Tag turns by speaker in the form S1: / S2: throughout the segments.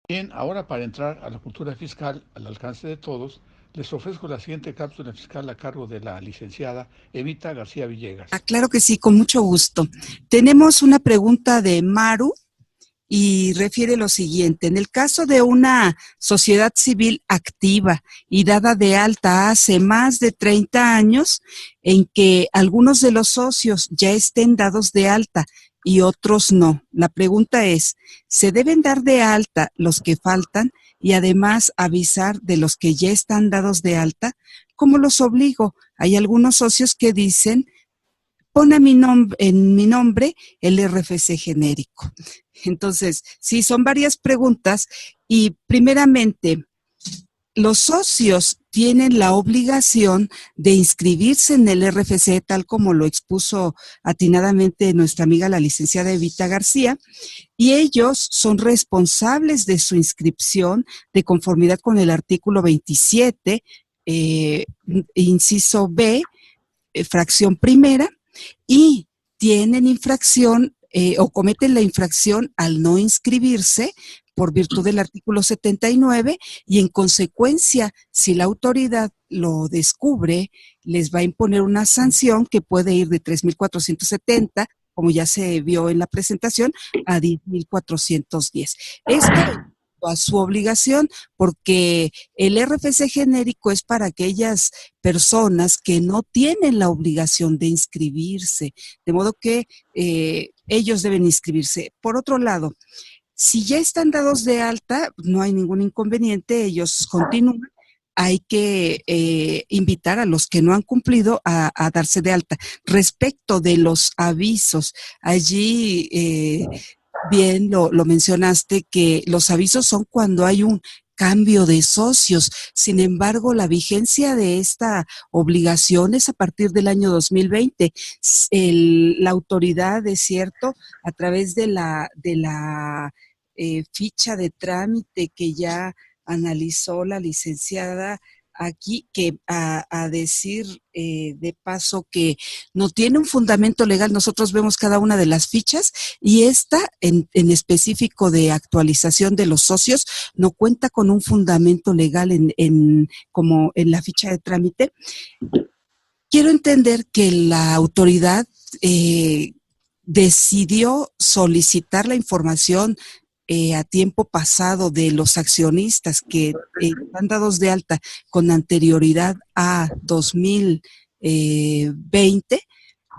S1: Bien, ahora para entrar a la cultura fiscal al alcance de todos, les ofrezco la siguiente cápsula fiscal a cargo de la licenciada Evita García
S2: Ah,
S1: Villegas.
S2: claro que sí, con mucho gusto. Tenemos una pregunta de Maru y refiere lo siguiente. En el caso de una sociedad civil activa y dada de alta hace más de 30 años, en que algunos de los socios ya estén dados de alta y otros no. La pregunta es, ¿se deben dar de alta los que faltan y además avisar de los que ya están dados de alta? ¿Cómo los obligo? Hay algunos socios que dicen, pon a en mi nombre el RFC genérico. Entonces, sí, son varias preguntas y primeramente, los socios tienen la obligación de inscribirse en el RFC, tal como lo expuso atinadamente nuestra amiga la licenciada Evita García, y ellos son responsables de su inscripción de conformidad con el artículo 27, inciso B, fracción primera, y tienen infracción o cometen la infracción al no inscribirse por virtud del artículo 79 y en consecuencia, si la autoridad lo descubre, les va a imponer una sanción que puede ir de 3,470, como ya se vio en la presentación, a 10,410. Esto a su obligación, porque el RFC genérico es para aquellas personas que no tienen la obligación de inscribirse, de modo que ellos deben inscribirse. Por otro lado, si ya están dados de alta, no hay ningún inconveniente, ellos continúan. Hay que invitar a los que no han cumplido a darse de alta. Respecto de los avisos, allí bien lo mencionaste, que los avisos son cuando hay un cambio de socios. Sin embargo, la vigencia de esta obligación es a partir del año 2020. La autoridad, es cierto, a través de la ficha de trámite que ya analizó la licenciada aquí, que a decir de paso que no tiene un fundamento legal. Nosotros vemos cada una de las fichas y esta en específico de actualización de los socios no cuenta con un fundamento legal como en la ficha de trámite. Quiero entender que la autoridad decidió solicitar la información a tiempo pasado de los accionistas que están dados de alta con anterioridad a 2020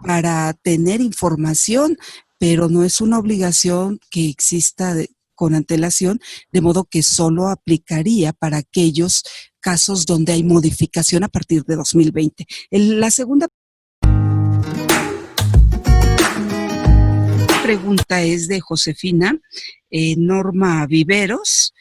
S2: para tener información, pero no es una obligación que exista con antelación, de modo que solo aplicaría para aquellos casos donde hay modificación a partir de 2020. La segunda pregunta es de Josefina Norma Viveros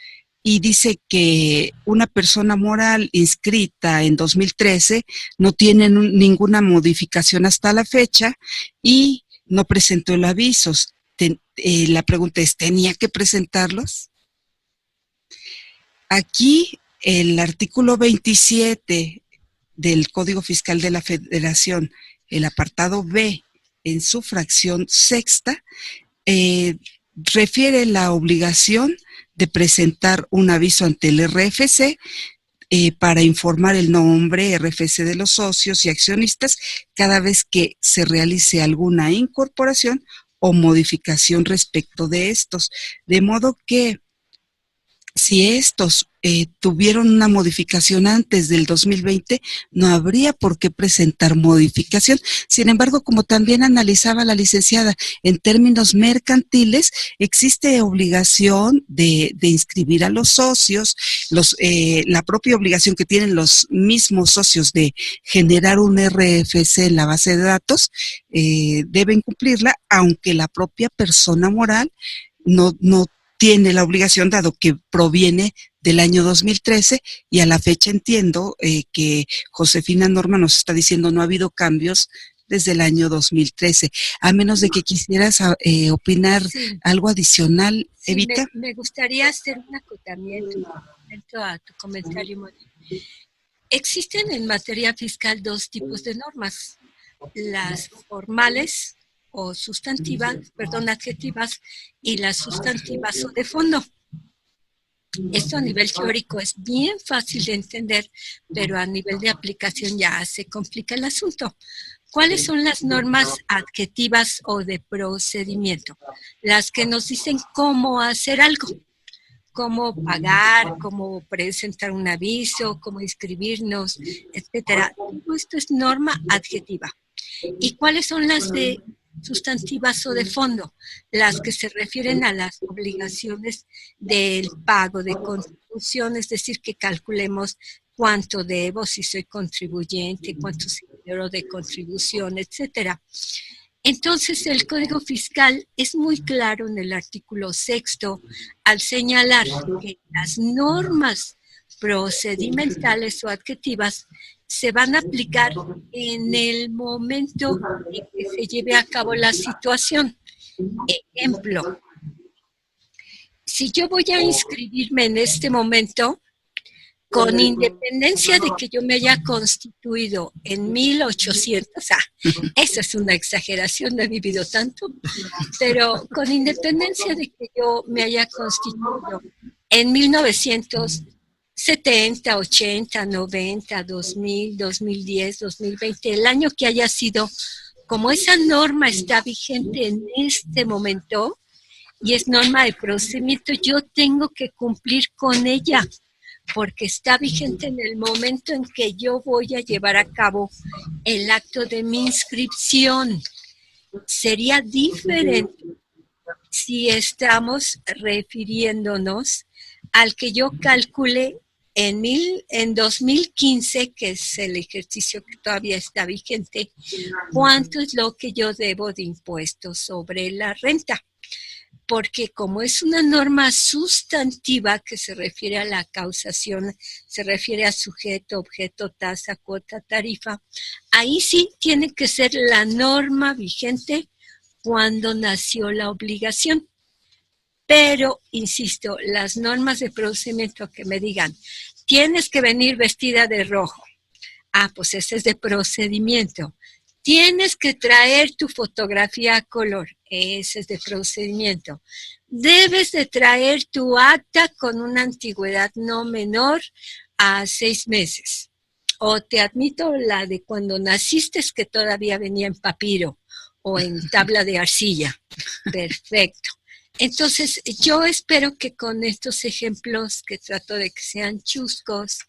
S2: y dice que una persona moral inscrita en 2013 no tiene ninguna modificación hasta la fecha y no presentó el aviso. La pregunta es, ¿tenía que presentarlos? Aquí el artículo 27 del Código Fiscal de la Federación, el apartado B, en su fracción sexta, refiere la obligación de presentar un aviso ante el RFC para informar el nombre RFC de los socios y accionistas cada vez que se realice alguna incorporación o modificación respecto de estos. De modo que si estos tuvieron una modificación antes del 2020, no habría por qué presentar modificación. Sin embargo, como también analizaba la licenciada, en términos mercantiles, existe obligación de inscribir a los socios, la propia obligación que tienen los mismos socios de generar un RFC en la base de datos, deben cumplirla, aunque la propia persona moral no tiene la obligación, dado que proviene del año 2013 y a la fecha entiendo que Josefina Norma nos está diciendo no ha habido cambios desde el año 2013. A menos de que quisieras opinar
S3: Sí,
S2: algo adicional,
S3: sí,
S2: Evita.
S3: me gustaría hacer un acotamiento a tu comentario, Moni. Existen en materia fiscal dos tipos de normas, las formales o sustantivas, perdón, adjetivas, y las sustantivas o de fondo. Esto a nivel teórico es bien fácil de entender, pero a nivel de aplicación ya se complica el asunto. ¿Cuáles son las normas adjetivas o de procedimiento? Las que nos dicen cómo hacer algo, cómo pagar, cómo presentar un aviso, cómo inscribirnos, etcétera. Todo esto es norma adjetiva. ¿Y cuáles son las de sustantivas o de fondo? Las que se refieren a las obligaciones del pago de contribución, es decir, que calculemos cuánto debo, si soy contribuyente, cuánto dinero de contribución, etcétera. Entonces, el Código Fiscal es muy claro en el artículo 6 al señalar que las normas procedimentales o adjetivas se van a aplicar en el momento en que se lleve a cabo la situación. Ejemplo, si yo voy a inscribirme en este momento, con independencia de que yo me haya constituido en 1800, eso es una exageración, no he vivido tanto, pero con independencia de que yo me haya constituido en 1970, 80, 90, 2000, 2010, 2020, el año que haya sido, como esa norma está vigente en este momento y es norma de procedimiento, yo tengo que cumplir con ella, porque está vigente en el momento en que yo voy a llevar a cabo el acto de mi inscripción. Sería diferente si estamos refiriéndonos al que yo calcule en 2015, que es el ejercicio que todavía está vigente, cuánto es lo que yo debo de impuestos sobre la renta. Porque como es una norma sustantiva que se refiere a la causación, se refiere a sujeto, objeto, tasa, cuota, tarifa, ahí sí tiene que ser la norma vigente cuando nació la obligación. Pero, insisto, las normas de procedimiento que me digan, tienes que venir vestida de rojo. Pues ese es de procedimiento. Tienes que traer tu fotografía a color. Ese es de procedimiento. Debes de traer tu acta con una antigüedad no menor a 6 meses. O te admito la de cuando naciste, que todavía venía en papiro o en tabla de arcilla. Perfecto. Entonces, yo espero que con estos ejemplos, que trato de que sean chuscos,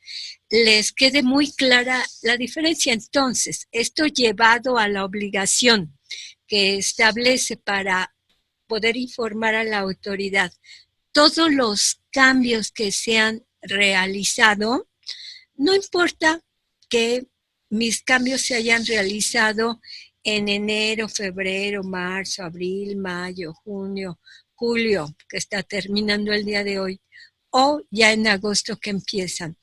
S3: les quede muy clara la diferencia. Entonces, esto llevado a la obligación que establece para poder informar a la autoridad todos los cambios que se han realizado, no importa que mis cambios se hayan realizado en enero, febrero, marzo, abril, mayo, junio, julio, que está terminando el día de hoy, o ya en agosto que empiezan.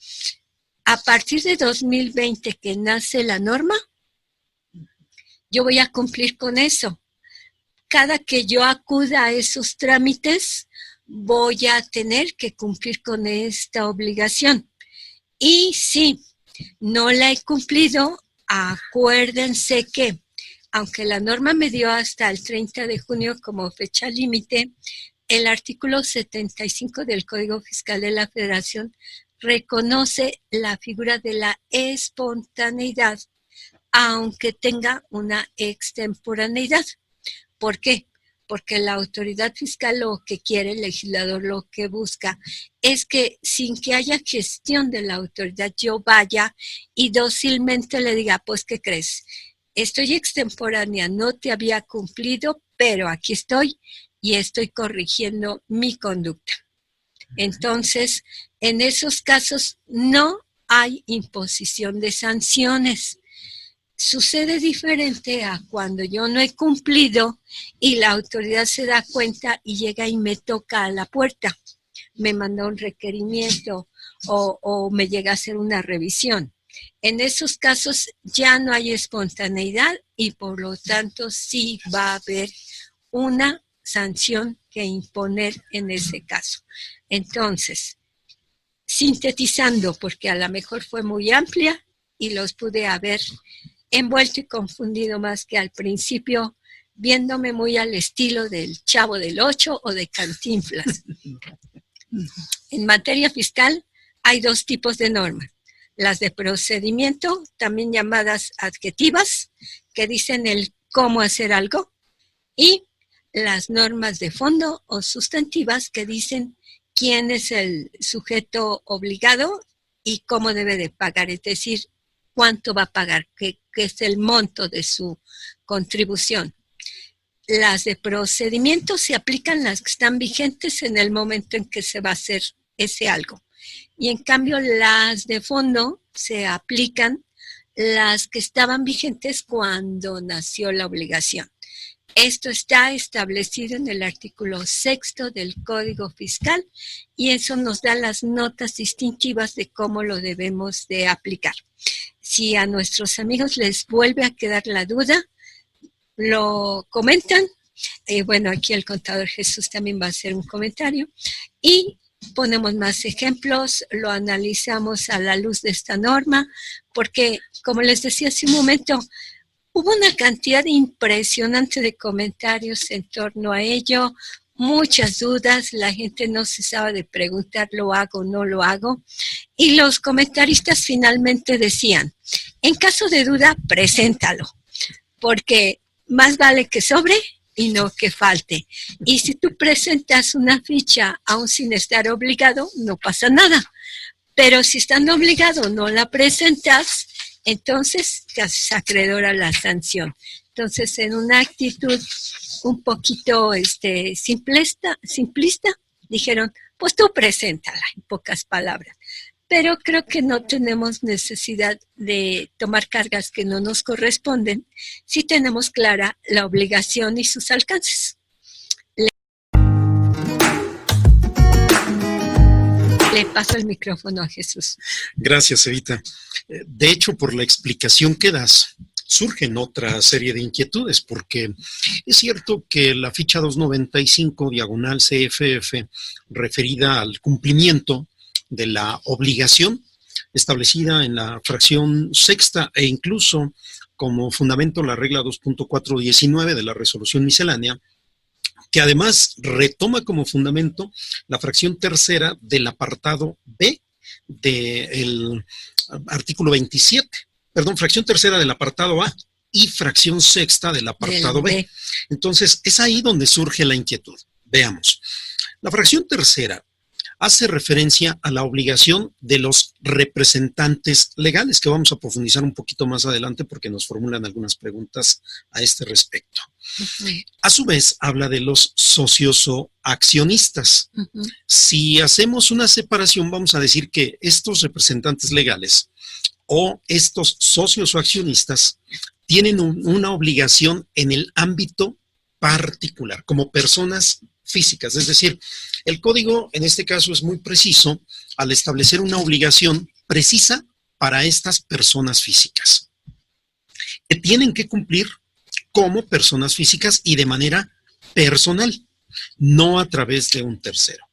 S3: A partir de 2020 que nace la norma, yo voy a cumplir con eso. Cada que yo acuda a esos trámites, voy a tener que cumplir con esta obligación. Y si no la he cumplido, acuérdense que aunque la norma me dio hasta el 30 de junio como fecha límite, el artículo 75 del Código Fiscal de la Federación reconoce la figura de la espontaneidad, aunque tenga una extemporaneidad. ¿Por qué? Porque la autoridad fiscal lo que quiere, el legislador lo que busca, es que sin que haya gestión de la autoridad, yo vaya y dócilmente le diga, pues, ¿qué crees? Estoy extemporánea, no te había cumplido, pero aquí estoy y estoy corrigiendo mi conducta. Entonces, en esos casos no hay imposición de sanciones. Sucede diferente a cuando yo no he cumplido y la autoridad se da cuenta y llega y me toca a la puerta. Me manda un requerimiento o me llega a hacer una revisión. En esos casos ya no hay espontaneidad y por lo tanto sí va a haber una sanción que imponer en ese caso. Entonces, sintetizando, porque a lo mejor fue muy amplia y los pude haber envuelto y confundido más que al principio, viéndome muy al estilo del Chavo del Ocho o de Cantinflas. En materia fiscal hay dos tipos de normas. Las de procedimiento, también llamadas adjetivas, que dicen el cómo hacer algo, y las normas de fondo o sustantivas que dicen quién es el sujeto obligado y cómo debe de pagar, es decir, cuánto va a pagar, qué es el monto de su contribución. Las de procedimiento se aplican las que están vigentes en el momento en que se va a hacer ese algo. Y en cambio las de fondo se aplican las que estaban vigentes cuando nació la obligación. Esto está establecido en el artículo 6 del Código Fiscal y eso nos da las notas distintivas de cómo lo debemos de aplicar. Si a nuestros amigos les vuelve a quedar la duda, lo comentan. Bueno, aquí el contador Jesús también va a hacer un comentario y ponemos más ejemplos, lo analizamos a la luz de esta norma, porque como les decía hace un momento, hubo una cantidad impresionante de comentarios en torno a ello, muchas dudas, la gente no cesaba de preguntar, ¿lo hago o no lo hago? Y los comentaristas finalmente decían, en caso de duda, preséntalo, porque más vale que sobre y no que falte. Y si tú presentas una ficha aún sin estar obligado, no pasa nada. Pero si estando obligado no la presentas, entonces te haces acreedor a la sanción. Entonces, en una actitud un poquito simplista, dijeron, pues tú preséntala, en pocas palabras. Pero creo que no tenemos necesidad de tomar cargas que no nos corresponden si tenemos clara la obligación y sus alcances. Le paso el micrófono a Jesús.
S4: Gracias, Evita. De hecho, por la explicación que das, surgen otra serie de inquietudes, porque es cierto que la ficha 295/CFF, referida al cumplimiento de la obligación establecida en la fracción sexta e incluso como fundamento la regla 2.419 de la resolución miscelánea, que además retoma como fundamento la fracción tercera del apartado B del artículo 27, fracción tercera del apartado A y fracción sexta del apartado B. Entonces, es ahí donde surge la inquietud. Veamos. La fracción tercera hace referencia a la obligación de los representantes legales, que vamos a profundizar un poquito más adelante porque nos formulan algunas preguntas a este respecto. A su vez, habla de los socios o accionistas. Si hacemos una separación, vamos a decir que estos representantes legales o estos socios o accionistas tienen una obligación en el ámbito particular, como personas físicas. Es decir, el código en este caso es muy preciso al establecer una obligación precisa para estas personas físicas, que tienen que cumplir como personas físicas y de manera personal, no a través de un tercero.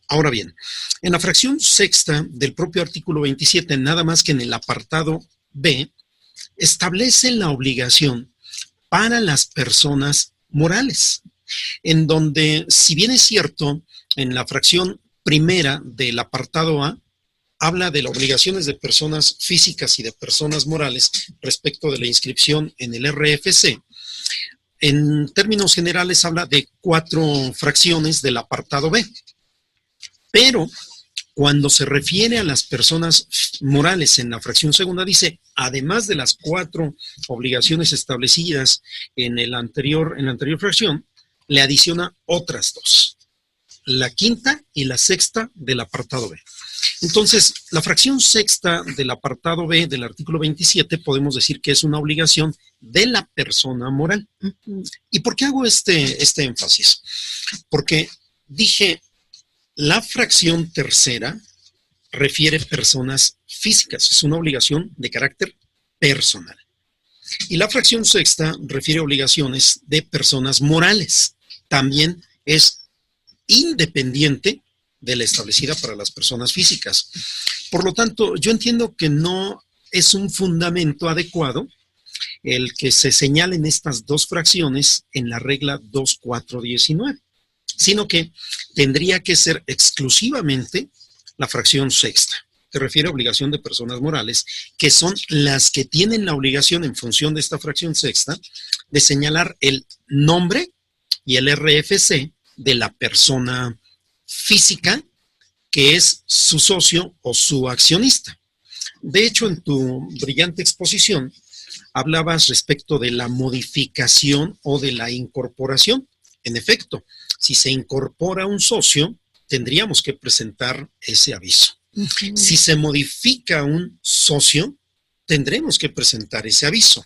S4: Ahora bien, en la fracción sexta del propio artículo 27, nada más que en el apartado B, establece la obligación para las personas morales, en donde, si bien es cierto, en la fracción primera del apartado A, habla de las obligaciones de personas físicas y de personas morales respecto de la inscripción en el RFC. En términos generales habla de 4 fracciones del apartado B. Pero cuando se refiere a las personas morales en la fracción segunda, dice, además de las 4 obligaciones establecidas en la anterior fracción, le adiciona otras 2, la quinta y la sexta del apartado B. Entonces, la fracción sexta del apartado B del artículo 27 podemos decir que es una obligación de la persona moral. ¿Y por qué hago este énfasis? Porque dije, la fracción tercera refiere personas físicas, es una obligación de carácter personal. Y la fracción sexta refiere obligaciones de personas morales. También es independiente de la establecida para las personas físicas. Por lo tanto, yo entiendo que no es un fundamento adecuado el que se señalen estas 2 fracciones en la regla 2.419. sino que tendría que ser exclusivamente la fracción sexta, que refiere a obligación de personas morales, que son las que tienen la obligación, en función de esta fracción sexta, de señalar el nombre y el RFC de la persona física que es su socio o su accionista. De hecho, en tu brillante exposición, hablabas respecto de la modificación o de la incorporación. En efecto, si se incorpora un socio, tendríamos que presentar ese aviso. Si se modifica un socio, tendremos que presentar ese aviso.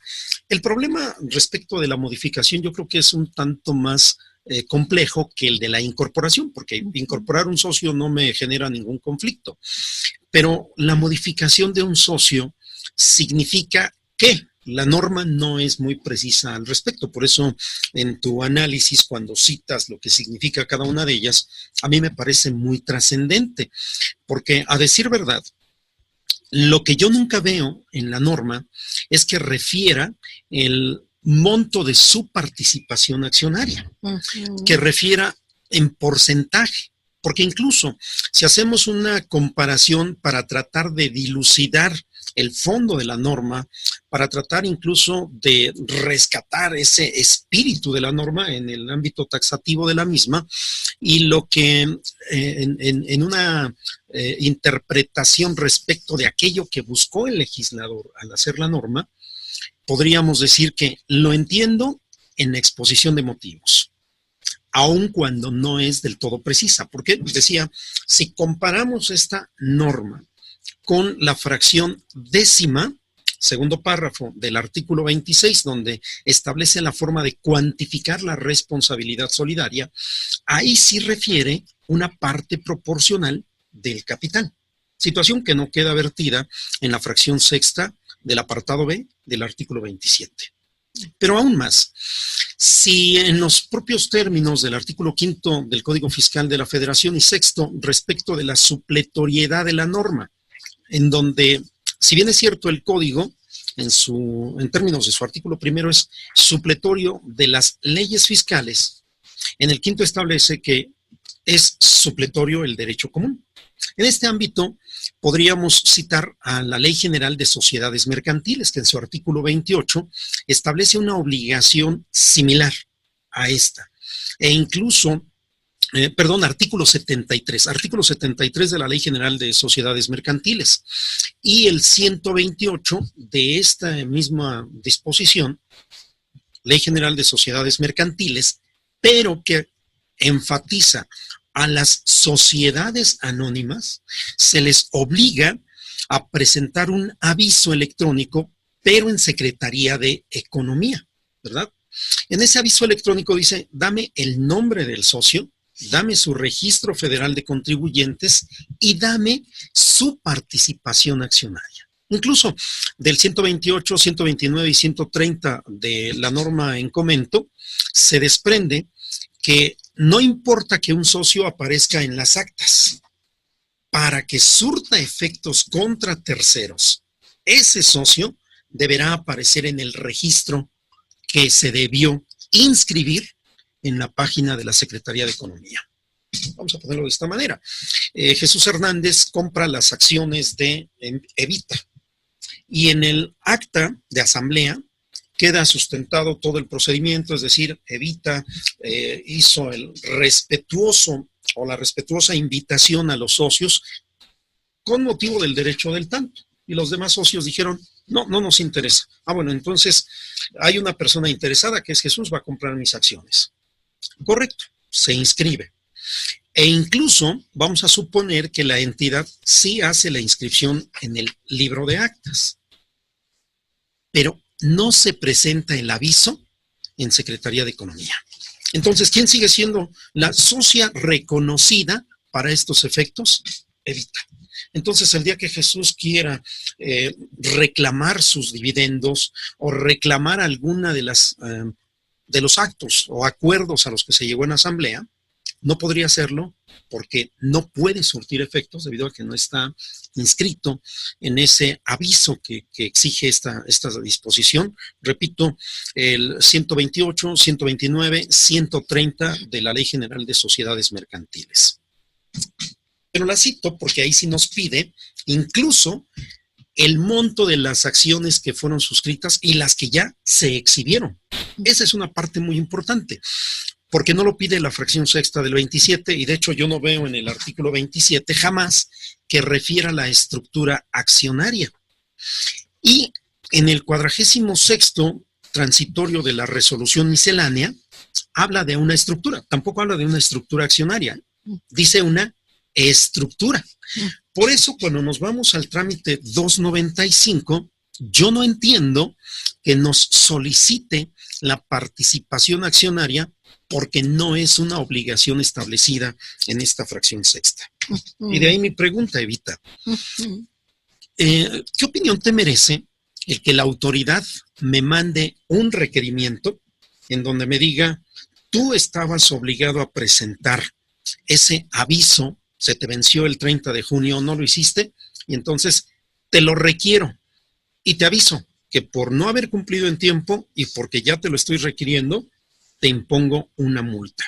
S4: El problema respecto de la modificación yo creo que es un tanto más complejo que el de la incorporación, porque incorporar un socio no me genera ningún conflicto. Pero la modificación de un socio significa que la norma no es muy precisa al respecto. Por eso, en tu análisis, cuando citas lo que significa cada una de ellas, a mí me parece muy trascendente, porque, a decir verdad, lo que yo nunca veo en la norma es que refiera el monto de su participación accionaria, que refiera en porcentaje. Porque incluso si hacemos una comparación para tratar de dilucidar el fondo de la norma, para tratar incluso de rescatar ese espíritu de la norma en el ámbito taxativo de la misma, y lo que en una interpretación respecto de aquello que buscó el legislador al hacer la norma, podríamos decir que lo entiendo en la exposición de motivos, aun cuando no es del todo precisa. Porque decía, si comparamos esta norma con la fracción décima, segundo párrafo del artículo 26, donde establece la forma de cuantificar la responsabilidad solidaria, ahí sí refiere una parte proporcional del capital, situación que no queda vertida en la fracción sexta del apartado B del artículo 27. Pero aún más, si en los propios términos del artículo 5 del Código Fiscal de la Federación y sexto, respecto de la supletoriedad de la norma, en donde, si bien es cierto, el código, en términos de su artículo primero, es supletorio de las leyes fiscales, en el quinto establece que es supletorio el derecho común. En este ámbito podríamos citar a la Ley General de Sociedades Mercantiles, que en su artículo 28 establece una obligación similar a esta. E incluso, artículo 73 de la Ley General de Sociedades Mercantiles. Y el 128 de esta misma disposición, Ley General de Sociedades Mercantiles, pero que enfatiza a las sociedades anónimas, se les obliga a presentar un aviso electrónico, pero en Secretaría de Economía, ¿verdad? En ese aviso electrónico dice, dame el nombre del socio, dame su registro federal de contribuyentes y dame su participación accionaria. Incluso del 128, 129 y 130 de la norma en comento, se desprende que no importa que un socio aparezca en las actas, para que surta efectos contra terceros, ese socio deberá aparecer en el registro que se debió inscribir en la página de la Secretaría de Economía. Vamos a ponerlo de esta manera. Jesús Hernández compra las acciones de Evita y en el acta de asamblea queda sustentado todo el procedimiento, es decir, Evita hizo el respetuoso o la respetuosa invitación a los socios con motivo del derecho del tanto. Y los demás socios dijeron, no nos interesa. Bueno, entonces hay una persona interesada que es Jesús, va a comprar mis acciones. Correcto, se inscribe. E incluso vamos a suponer que la entidad sí hace la inscripción en el libro de actas, pero no se presenta el aviso en Secretaría de Economía. Entonces, ¿quién sigue siendo la socia reconocida para estos efectos? Evita. Entonces, el día que Jesús quiera reclamar sus dividendos o reclamar alguna de los actos o acuerdos a los que se llegó en asamblea, no podría hacerlo porque no puede surtir efectos debido a que no está inscrito en ese aviso que exige esta disposición. Repito, el 128, 129, 130 de la Ley General de Sociedades Mercantiles. Pero la cito porque ahí sí nos pide incluso el monto de las acciones que fueron suscritas y las que ya se exhibieron. Esa es una parte muy importante, porque no lo pide la fracción sexta del 27, y de hecho yo no veo en el artículo 27 jamás que refiera a la estructura accionaria. Y en el 46º transitorio de la resolución miscelánea, habla de una estructura, tampoco habla de una estructura accionaria, dice una estructura. Por eso, cuando nos vamos al trámite 295, yo no entiendo que nos solicite la participación accionaria porque no es una obligación establecida en esta fracción sexta. Y de ahí mi pregunta, Evita. ¿Qué opinión te merece el que la autoridad me mande un requerimiento en donde me diga, tú estabas obligado a presentar ese aviso, se te venció el 30 de junio, no lo hiciste, y entonces te lo requiero y te aviso que por no haber cumplido en tiempo y porque ya te lo estoy requiriendo, te impongo una multa?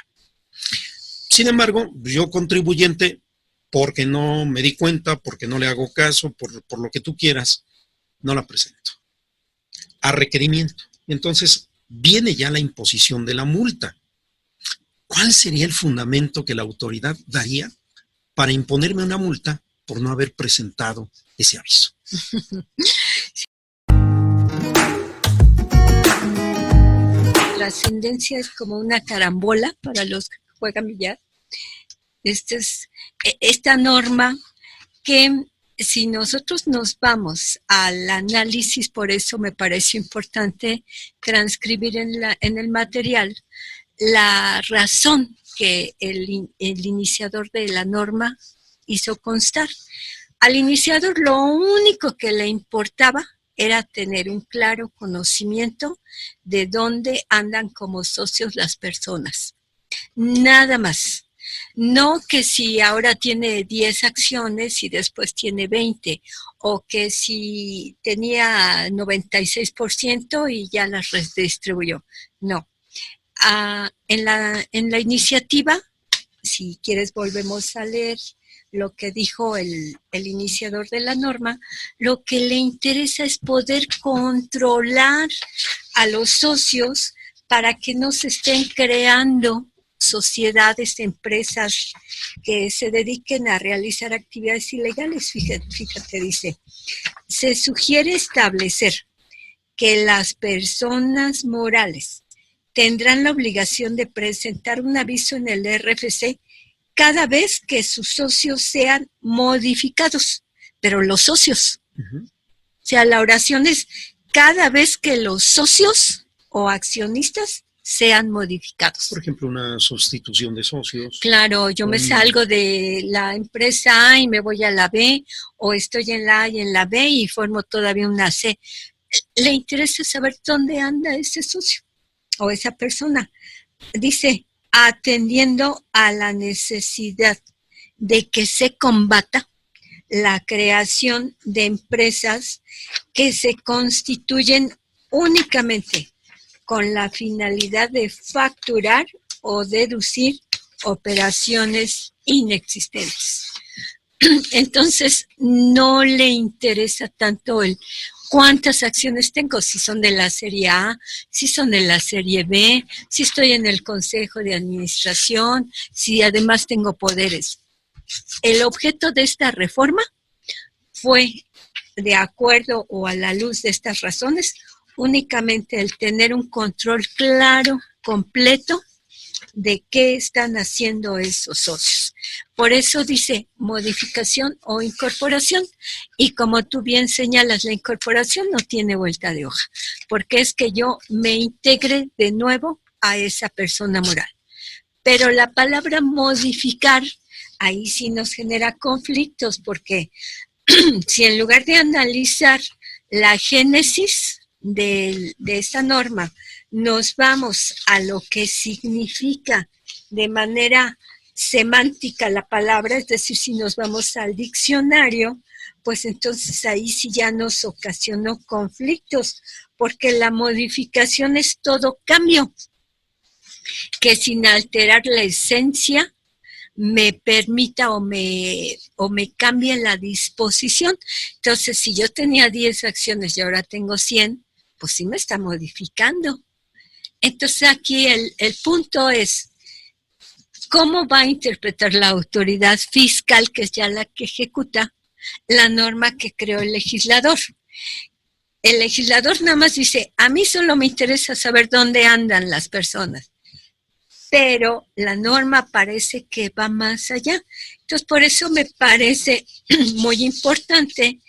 S4: Sin embargo, yo contribuyente, porque no me di cuenta, porque no le hago caso, por lo que tú quieras, no la presento a requerimiento. Entonces, viene ya la imposición de la multa. ¿Cuál sería el fundamento que la autoridad daría para imponerme una multa por no haber presentado ese aviso?
S3: La ascendencia es como una carambola para los que juegan billar. Esta norma que si nosotros nos vamos al análisis, por eso me parece importante transcribir en el material la razón que el iniciador de la norma hizo constar. Al iniciador lo único que le importaba era tener un claro conocimiento de dónde andan como socios las personas. Nada más. No que si ahora tiene 10 acciones y después tiene 20, o que si tenía 96% y ya las redistribuyó. No. En la iniciativa, si quieres volvemos a leer lo que dijo el iniciador de la norma, lo que le interesa es poder controlar a los socios para que no se estén creando sociedades, empresas que se dediquen a realizar actividades ilegales. Fíjate, dice, se sugiere establecer que las personas morales tendrán la obligación de presentar un aviso en el RFC cada vez que sus socios sean modificados, pero los socios. O sea, la oración es cada vez que los socios o accionistas sean modificados.
S4: Por ejemplo, una sustitución de socios.
S3: Claro, yo me salgo de la empresa A y me voy a la B, o estoy en la A y en la B y formo todavía una C. Le interesa saber dónde anda ese socio o esa persona. Dice, atendiendo a la necesidad de que se combata la creación de empresas que se constituyen únicamente con la finalidad de facturar o deducir operaciones inexistentes. Entonces, no le interesa tanto el cuántas acciones tengo, si son de la serie A, si son de la serie B, si estoy en el consejo de administración, si además tengo poderes. El objeto de esta reforma fue, de acuerdo o a la luz de estas razones, únicamente el tener un control claro, completo, de qué están haciendo esos socios. Por eso dice modificación o incorporación, y como tú bien señalas, la incorporación no tiene vuelta de hoja, porque es que yo me integre de nuevo a esa persona moral. Pero la palabra modificar, ahí sí nos genera conflictos, porque si en lugar de analizar la génesis de esta norma, nos vamos a lo que significa de manera semántica la palabra, es decir, si nos vamos al diccionario, pues entonces ahí sí ya nos ocasionó conflictos, porque la modificación es todo cambio, que sin alterar la esencia me permita o me cambie la disposición. Entonces, si yo tenía 10 acciones y ahora tengo 100, pues sí me está modificando. Entonces aquí el punto es, ¿cómo va a interpretar la autoridad fiscal, que es ya la que ejecuta, la norma que creó el legislador? El legislador nada más dice, a mí solo me interesa saber dónde andan las personas, pero la norma parece que va más allá. Entonces, por eso me parece muy importante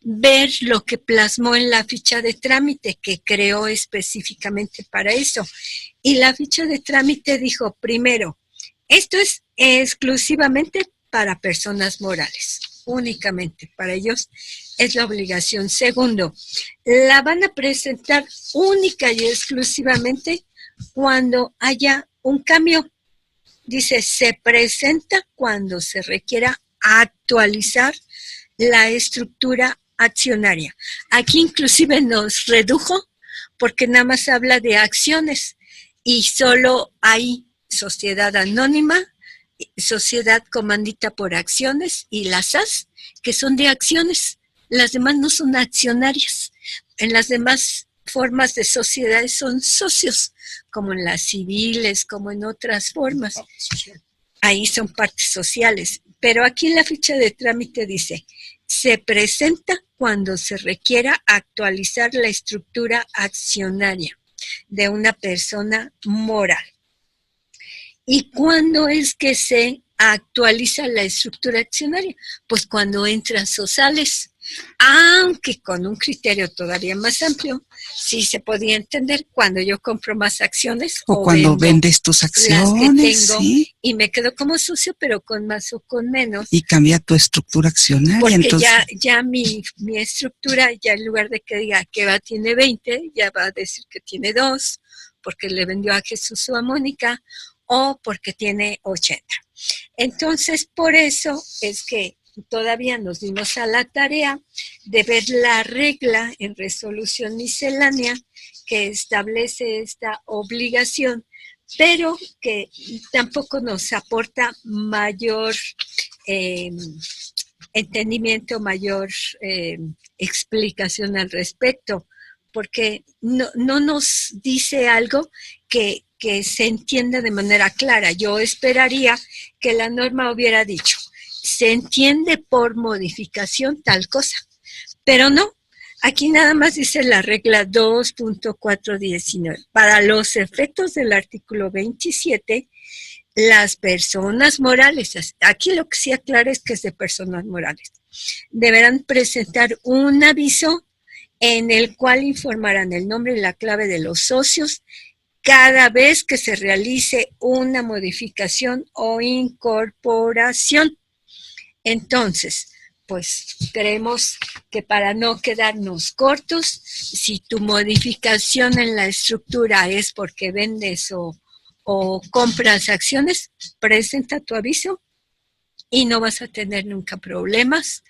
S3: ver lo que plasmó en la ficha de trámite que creó específicamente para eso. Y la ficha de trámite dijo, primero, esto es exclusivamente para personas morales, únicamente para ellos es la obligación. Segundo, la van a presentar única y exclusivamente cuando haya un cambio. Dice, se presenta cuando se requiera actualizar la estructura accionaria. Aquí inclusive nos redujo porque nada más habla de acciones y solo hay sociedad anónima, sociedad comandita por acciones y las SAS, que son de acciones. Las demás no son accionarias. En las demás formas de sociedades son socios, como en las civiles, como en otras formas. Ahí son partes sociales. Pero aquí en la ficha de trámite dice, se presenta cuando se requiera actualizar la estructura accionaria de una persona moral. ¿Y cuándo es que se actualiza la estructura accionaria? Pues cuando entras o sales, aunque con un criterio todavía más amplio, sí se podía entender cuando yo compro más acciones
S2: o cuando vendes tus acciones,
S3: las que tengo,
S2: ¿sí?
S3: Y me quedo como socio, pero con más o con menos.
S2: Y cambia tu estructura accionaria.
S3: Porque
S2: entonces
S3: ya mi estructura, ya en lugar de que diga que tiene 20, ya va a decir que tiene 2, porque le vendió a Jesús o a Mónica, o porque tiene 80. Entonces, por eso es que todavía nos dimos a la tarea de ver la regla en resolución miscelánea que establece esta obligación, pero que tampoco nos aporta mayor entendimiento, mayor explicación al respecto, porque no nos dice algo que se entienda de manera clara. Yo esperaría que la norma hubiera dicho, se entiende por modificación tal cosa, pero no. Aquí nada más dice la regla 2.419. Para los efectos del artículo 27, las personas morales, aquí lo que sí aclara es que es de personas morales, deberán presentar un aviso en el cual informarán el nombre y la clave de los socios cada vez que se realice una modificación o incorporación. Entonces, pues creemos que para no quedarnos cortos, si tu modificación en la estructura es porque vendes o compras acciones, presenta tu aviso y no vas a tener nunca problemas.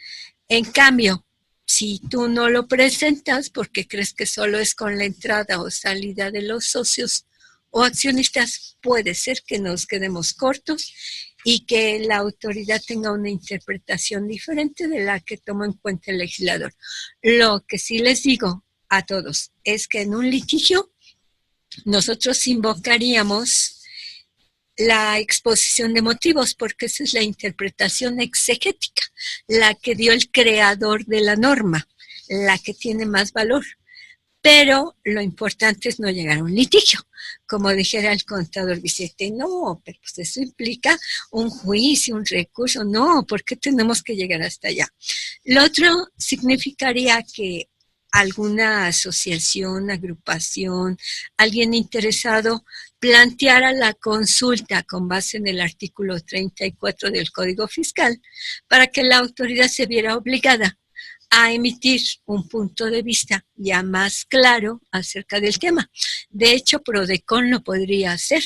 S3: En cambio, si tú no lo presentas porque crees que solo es con la entrada o salida de los socios o accionistas, puede ser que nos quedemos cortos y que la autoridad tenga una interpretación diferente de la que toma en cuenta el legislador. Lo que sí les digo a todos es que en un litigio nosotros invocaríamos la exposición de motivos, porque esa es la interpretación exegética, la que dio el creador de la norma, la que tiene más valor. Pero lo importante es no llegar a un litigio, como dijera el contador Vicente. No, pero pues eso implica un juicio, un recurso. No, ¿por qué tenemos que llegar hasta allá? Lo otro significaría que alguna asociación, agrupación, alguien interesado planteara la consulta con base en el artículo 34 del Código Fiscal para que la autoridad se viera obligada a emitir un punto de vista ya más claro acerca del tema. De hecho, PRODECON lo podría hacer,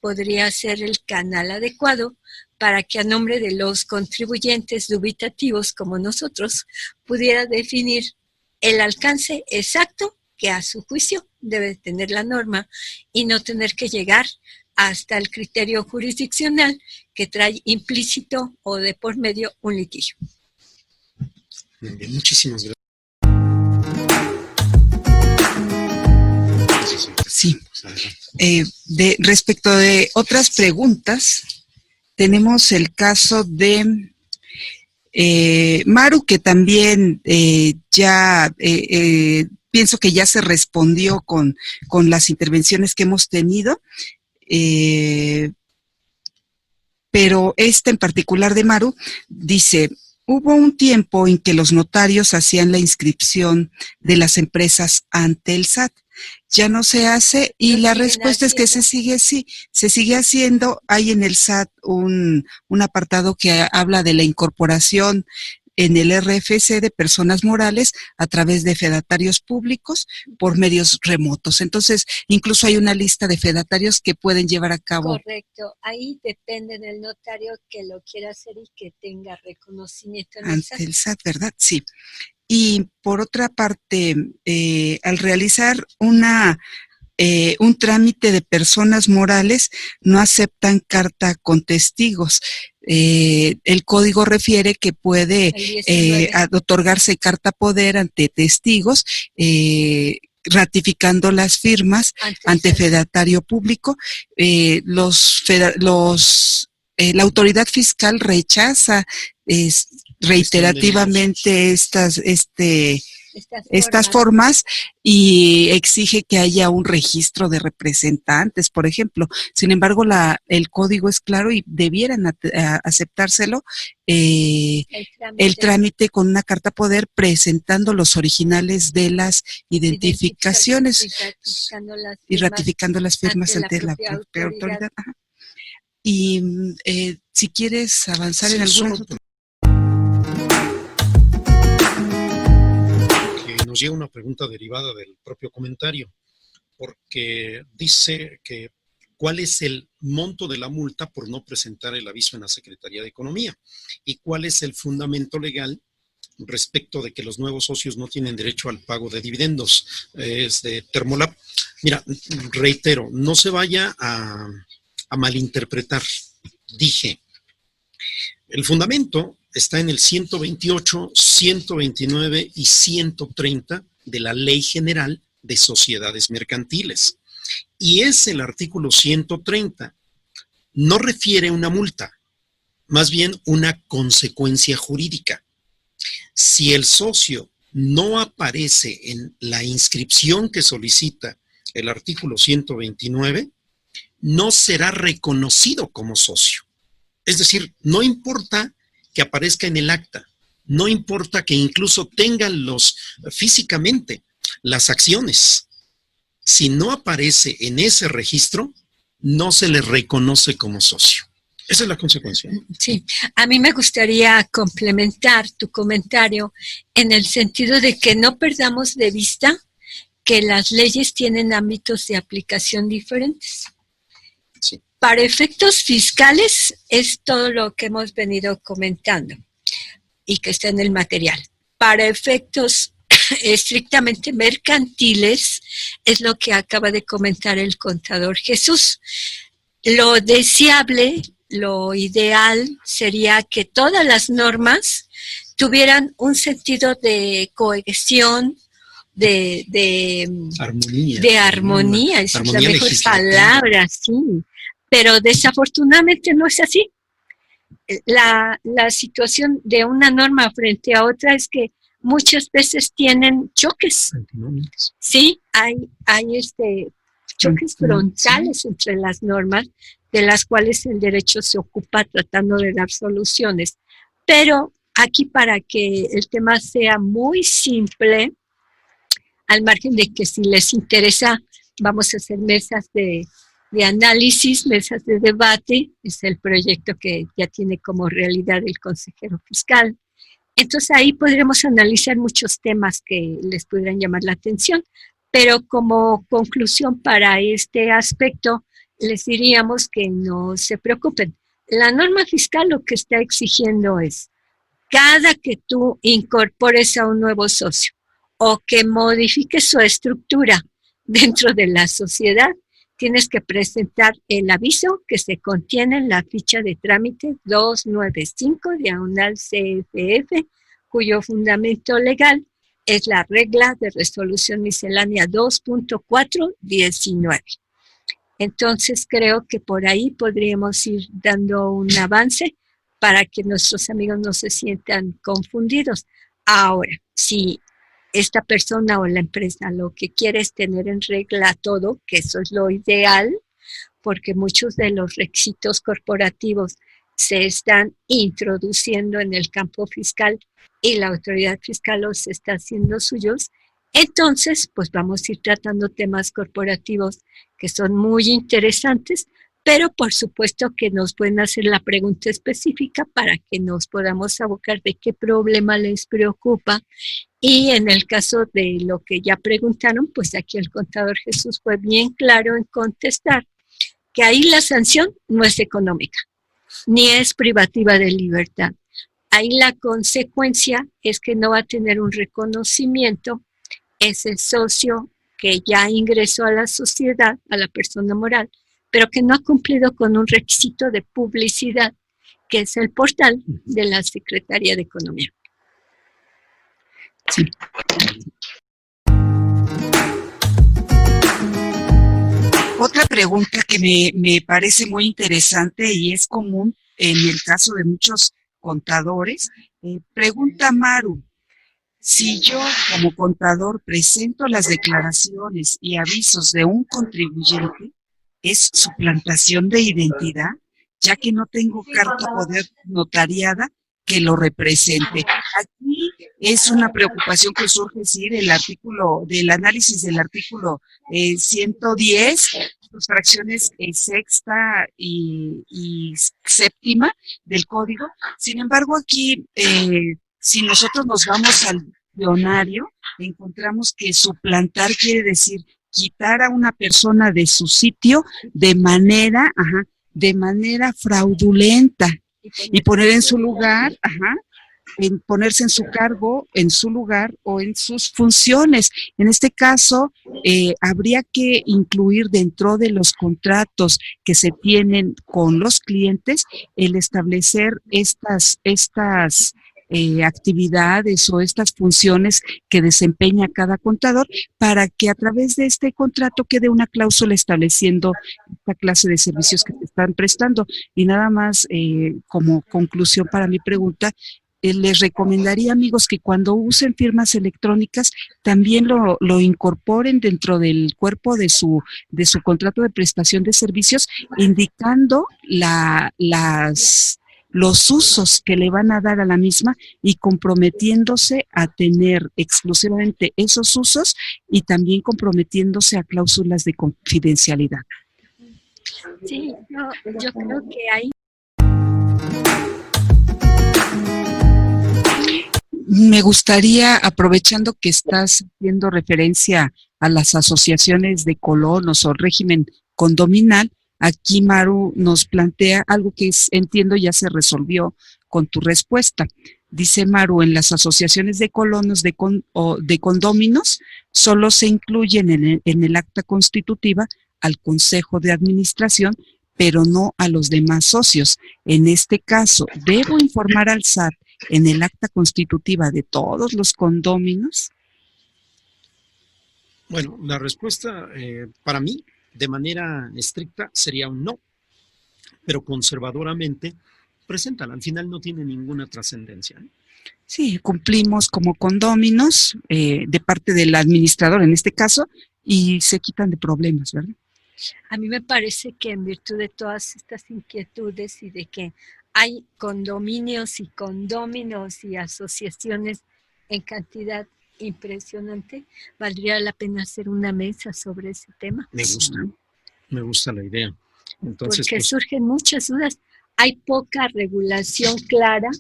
S3: podría ser el canal adecuado para que a nombre de los contribuyentes dubitativos como nosotros pudiera definir el alcance exacto que a su juicio debe tener la norma y no tener que llegar hasta el criterio jurisdiccional que trae implícito o de por medio un litigio.
S4: Muy bien, muchísimas gracias.
S2: Sí. Respecto de otras preguntas, tenemos el caso de Maru, que también pienso que ya se respondió con las intervenciones que hemos tenido, pero esta en particular de Maru dice: hubo un tiempo en que los notarios hacían la inscripción de las empresas ante el SAT. Ya no se hace, y la respuesta es que se sigue haciendo. Hay en el SAT un apartado que habla de la incorporación en el RFC de personas morales a través de fedatarios públicos por medios remotos. Entonces, incluso hay una lista de fedatarios que pueden llevar a cabo.
S3: Correcto, ahí depende del notario que lo quiera hacer y que tenga reconocimiento en
S2: ante el SAT, ¿verdad? Sí. Y por otra parte, al realizar un trámite de personas morales, no aceptan carta con testigos. El código refiere que puede otorgarse carta poder ante testigos, ratificando las firmas ante fedatario público. La autoridad fiscal rechaza reiterativamente estas formas y exige que haya un registro de representantes, por ejemplo. Sin embargo, el código es claro y debieran aceptárselo el trámite con una carta poder, presentando los originales de las identificaciones y ratificando las firmas ante la propia autoridad. Ajá. Y si quieres avanzar en algún otro.
S4: Nos llega una pregunta derivada del propio comentario, porque dice que cuál es el monto de la multa por no presentar el aviso en la Secretaría de Economía y cuál es el fundamento legal respecto de que los nuevos socios no tienen derecho al pago de dividendos. Es de Termolab. Mira, reitero, no se vaya a malinterpretar. Dije, el fundamento está en el 128, 129 y 130 de la Ley General de Sociedades Mercantiles. Y es el artículo 130. No refiere una multa, más bien una consecuencia jurídica. Si el socio no aparece en la inscripción que solicita el artículo 129, no será reconocido como socio. Es decir, no importa que aparezca en el acta, no importa que incluso tengan físicamente las acciones. Si no aparece en ese registro, no se le reconoce como socio. Esa es la consecuencia.
S3: Sí, a mí me gustaría complementar tu comentario en el sentido de que no perdamos de vista que las leyes tienen ámbitos de aplicación diferentes.
S4: Sí.
S3: Para efectos fiscales es todo lo que hemos venido comentando y que está en el material. Para efectos estrictamente mercantiles es lo que acaba de comentar el contador Jesús. Lo deseable, lo ideal sería que todas las normas tuvieran un sentido de cohesión, de armonía, es la mejor palabra, sí. Pero desafortunadamente no es así. La situación de una norma frente a otra es que muchas veces tienen choques. Sí, hay choques frontales entre las normas, de las cuales el derecho se ocupa tratando de dar soluciones. Pero aquí, para que el tema sea muy simple, al margen de que si les interesa, vamos a hacer mesas de análisis, mesas de debate, es el proyecto que ya tiene como realidad el consejero fiscal. Entonces ahí podremos analizar muchos temas que les pudieran llamar la atención, pero como conclusión para este aspecto, les diríamos que no se preocupen. La norma fiscal lo que está exigiendo es, cada que tú incorpores a un nuevo socio o que modifiques su estructura dentro de la sociedad, tienes que presentar el aviso que se contiene en la ficha de trámite 295/CFF, cuyo fundamento legal es la regla de resolución miscelánea 2.419. Entonces creo que por ahí podríamos ir dando un avance para que nuestros amigos no se sientan confundidos. Ahora, si esta persona o la empresa lo que quiere es tener en regla todo, que eso es lo ideal, porque muchos de los requisitos corporativos se están introduciendo en el campo fiscal y la autoridad fiscal los está haciendo suyos, entonces pues vamos a ir tratando temas corporativos que son muy interesantes, pero por supuesto que nos pueden hacer la pregunta específica para que nos podamos abocar de qué problema les preocupa. Y en el caso de lo que ya preguntaron, pues aquí el contador Jesús fue bien claro en contestar que ahí la sanción no es económica, ni es privativa de libertad. Ahí la consecuencia es que no va a tener un reconocimiento ese socio que ya ingresó a la sociedad, a la persona moral, pero que no ha cumplido con un requisito de publicidad, que es el portal de la Secretaría de Economía.
S2: Sí. Otra pregunta que me parece muy interesante y es común en el caso de muchos contadores. Pregunta Maru, si yo como contador presento las declaraciones y avisos de un contribuyente, ¿es suplantación de identidad? Ya que no tengo carta poder notariada que lo represente. Aquí es una preocupación que surge, sí, del análisis del artículo 110, sus fracciones sexta y séptima del código. Sin embargo, aquí, si nosotros nos vamos al diccionario, encontramos que suplantar quiere decir quitar a una persona de su sitio de manera fraudulenta y poner en su lugar, en ponerse en su cargo, en su lugar o en sus funciones. En este caso, habría que incluir dentro de los contratos que se tienen con los clientes el establecer estas actividades o estas funciones que desempeña cada contador para que a través de este contrato quede una cláusula estableciendo esta clase de servicios que te están prestando. Y nada más como conclusión para mi pregunta, les recomendaría, amigos, que cuando usen firmas electrónicas también lo incorporen dentro del cuerpo de su contrato de prestación de servicios, indicando los usos que le van a dar a la misma y comprometiéndose a tener exclusivamente esos usos y también comprometiéndose a cláusulas de confidencialidad.
S3: Sí, yo creo que hay.
S2: Me gustaría, aprovechando que estás haciendo referencia a las asociaciones de colonos o régimen condominal, aquí Maru nos plantea algo que entiendo ya se resolvió con tu respuesta. Dice Maru, en las asociaciones de colonos o de condóminos solo se incluyen en el acta constitutiva al Consejo de Administración, pero no a los demás socios. En este caso, ¿debo informar al SAT en el acta constitutiva de todos los condóminos?
S4: Bueno, la respuesta para mí, de manera estricta, sería un no, pero conservadoramente, preséntala. Al final no tiene ninguna trascendencia, ¿eh?
S2: Sí, cumplimos como condóminos de parte del administrador en este caso y se quitan de problemas, ¿verdad?
S3: A mí me parece que en virtud de todas estas inquietudes y de que hay condominios y condóminos y asociaciones en cantidad impresionante, valdría la pena hacer una mesa sobre ese tema.
S4: Me gusta la idea. Entonces,
S3: porque surgen muchas dudas. Hay poca regulación clara,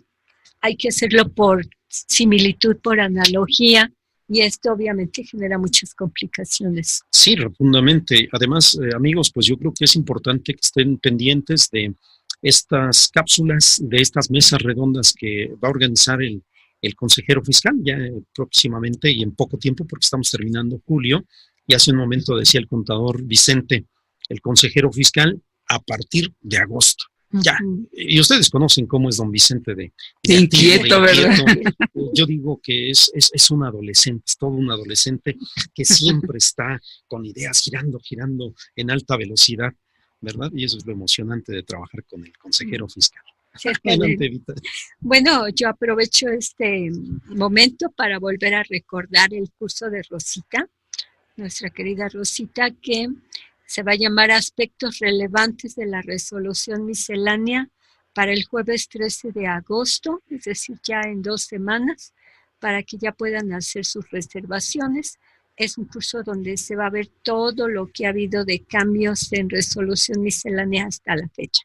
S3: hay que hacerlo por similitud, por analogía, y esto obviamente genera muchas complicaciones.
S4: Sí, rotundamente. Además, amigos, pues yo creo que es importante que estén pendientes de estas cápsulas, de estas mesas redondas que va a organizar el consejero fiscal ya próximamente y en poco tiempo, porque estamos terminando julio, y hace un momento decía el contador Vicente, el consejero fiscal a partir de agosto. Ya, y ustedes conocen cómo es don Vicente de
S2: inquieto, ¿verdad?
S4: Yo digo que es un adolescente, es todo un adolescente que siempre está con ideas girando en alta velocidad, ¿verdad? Y eso es lo emocionante de trabajar con el consejero fiscal. Adelante, Evita.
S3: Bueno, yo aprovecho este momento para volver a recordar el curso de Rosita, nuestra querida Rosita, que se va a llamar Aspectos Relevantes de la Resolución Miscelánea para el jueves 13 de agosto, es decir, ya en 2 semanas, para que ya puedan hacer sus reservaciones. Es un curso donde se va a ver todo lo que ha habido de cambios en resolución miscelánea hasta la fecha.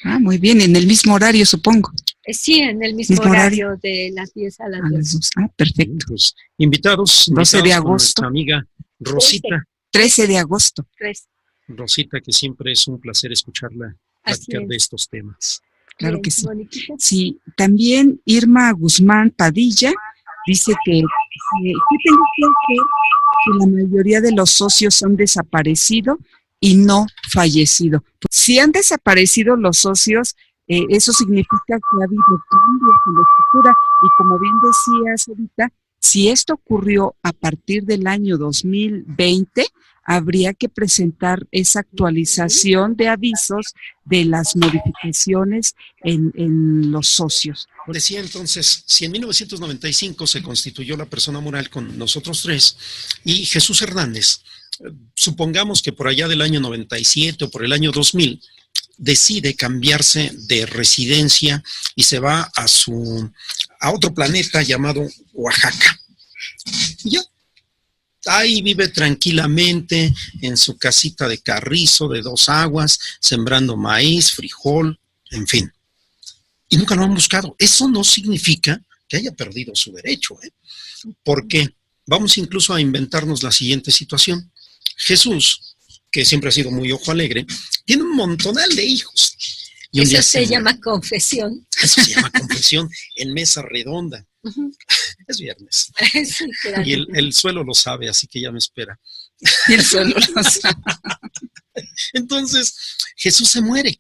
S2: Ah, muy bien, en el mismo horario, supongo.
S3: Sí, en el mismo horario de las 10 a las 2.
S2: Ah, perfecto.
S4: Pues, invitados
S2: 12 de agosto.
S4: Nuestra amiga Rosita.
S2: 13 de agosto.
S4: Rosita, que siempre es un placer escucharla platicar de estos temas.
S2: Claro que sí. Sí, también Irma Guzmán Padilla dice que tengo que hacer que la mayoría de los socios han desaparecido y no fallecido. Si han desaparecido los socios, eso significa que ha habido cambios en la estructura y como bien decías ahorita, si esto ocurrió a partir del año 2020, habría que presentar esa actualización de avisos de las modificaciones en los socios.
S4: Decía entonces, si en 1995 se constituyó la persona moral con nosotros tres y Jesús Hernández, supongamos que por allá del año 97 o por el año 2000, decide cambiarse de residencia y se va a otro planeta llamado Oaxaca. Ya. Ahí vive tranquilamente en su casita de carrizo de 2 aguas, sembrando maíz, frijol, en fin. Y nunca lo han buscado. Eso no significa que haya perdido su derecho, ¿eh? Porque vamos incluso a inventarnos la siguiente situación. Jesús, que siempre ha sido muy ojo alegre, tiene un montonal de hijos. Y
S3: eso se llama confesión.
S4: Eso se llama confesión en mesa redonda. Es viernes.
S3: Sí, claro.
S4: Y el suelo lo sabe, así que ya me espera.
S2: Y el suelo lo sabe.
S4: Entonces, Jesús se muere.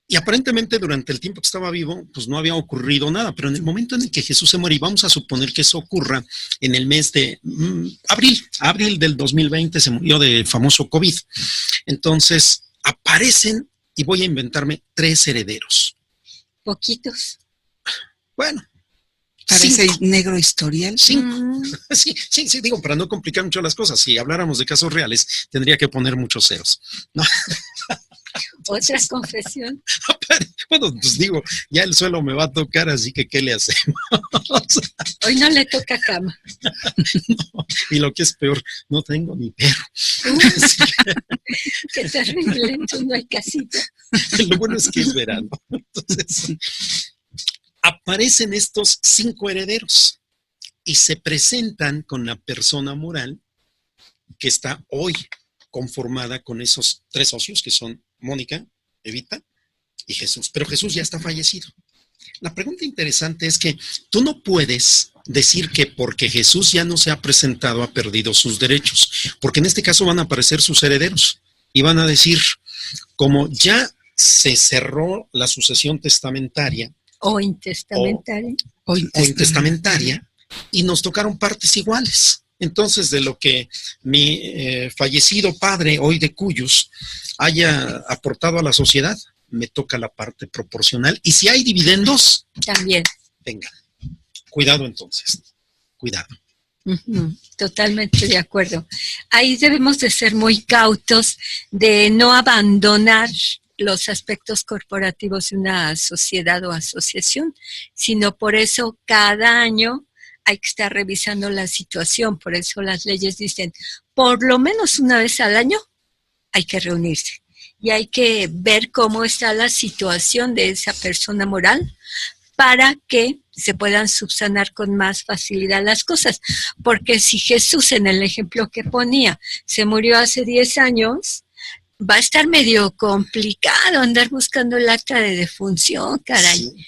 S4: Y aparentemente durante el tiempo que estaba vivo, pues no había ocurrido nada. Pero en el momento en el que Jesús se muere, y vamos a suponer que eso ocurra en el mes de abril del 2020, se murió del famoso COVID. Entonces, aparecen, y voy a inventarme, 3 herederos.
S3: Poquitos.
S4: Bueno.
S2: Para ese negro historial.
S4: 5. Sí, digo, para no complicar mucho las cosas. Si habláramos de casos reales, tendría que poner muchos ceros. ¿No?
S3: Otra confesión.
S4: Bueno, pues digo, ya el suelo me va a tocar, así que ¿qué le hacemos?
S3: Hoy no le toca cama.
S4: No, y lo que es peor, no tengo ni perro.
S3: Qué terrible, entonces no hay casita.
S4: Lo bueno es que es verano. Entonces, aparecen estos 5 herederos y se presentan con la persona moral que está hoy conformada con esos 3 socios que son Mónica, Evita y Jesús. Pero Jesús ya está fallecido. La pregunta interesante es que tú no puedes decir que porque Jesús ya no se ha presentado ha perdido sus derechos, porque en este caso van a aparecer sus herederos y van a decir, como ya se cerró la sucesión testamentaria,
S3: o intestamentaria,
S4: y nos tocaron partes iguales. Entonces, de lo que mi fallecido padre, hoy de Cuyos, haya aportado a la sociedad, me toca la parte proporcional. Y si hay dividendos,
S3: también.
S4: Venga, cuidado entonces, cuidado.
S3: Totalmente de acuerdo. Ahí debemos de ser muy cautos de no abandonar los aspectos corporativos de una sociedad o asociación, sino por eso cada año hay que estar revisando la situación. Por eso las leyes dicen, por lo menos una vez al año hay que reunirse y hay que ver cómo está la situación de esa persona moral para que se puedan subsanar con más facilidad las cosas. Porque si Jesús, en el ejemplo que ponía, se murió hace 10 años, va a estar medio complicado andar buscando el acta de defunción, caray. Sí.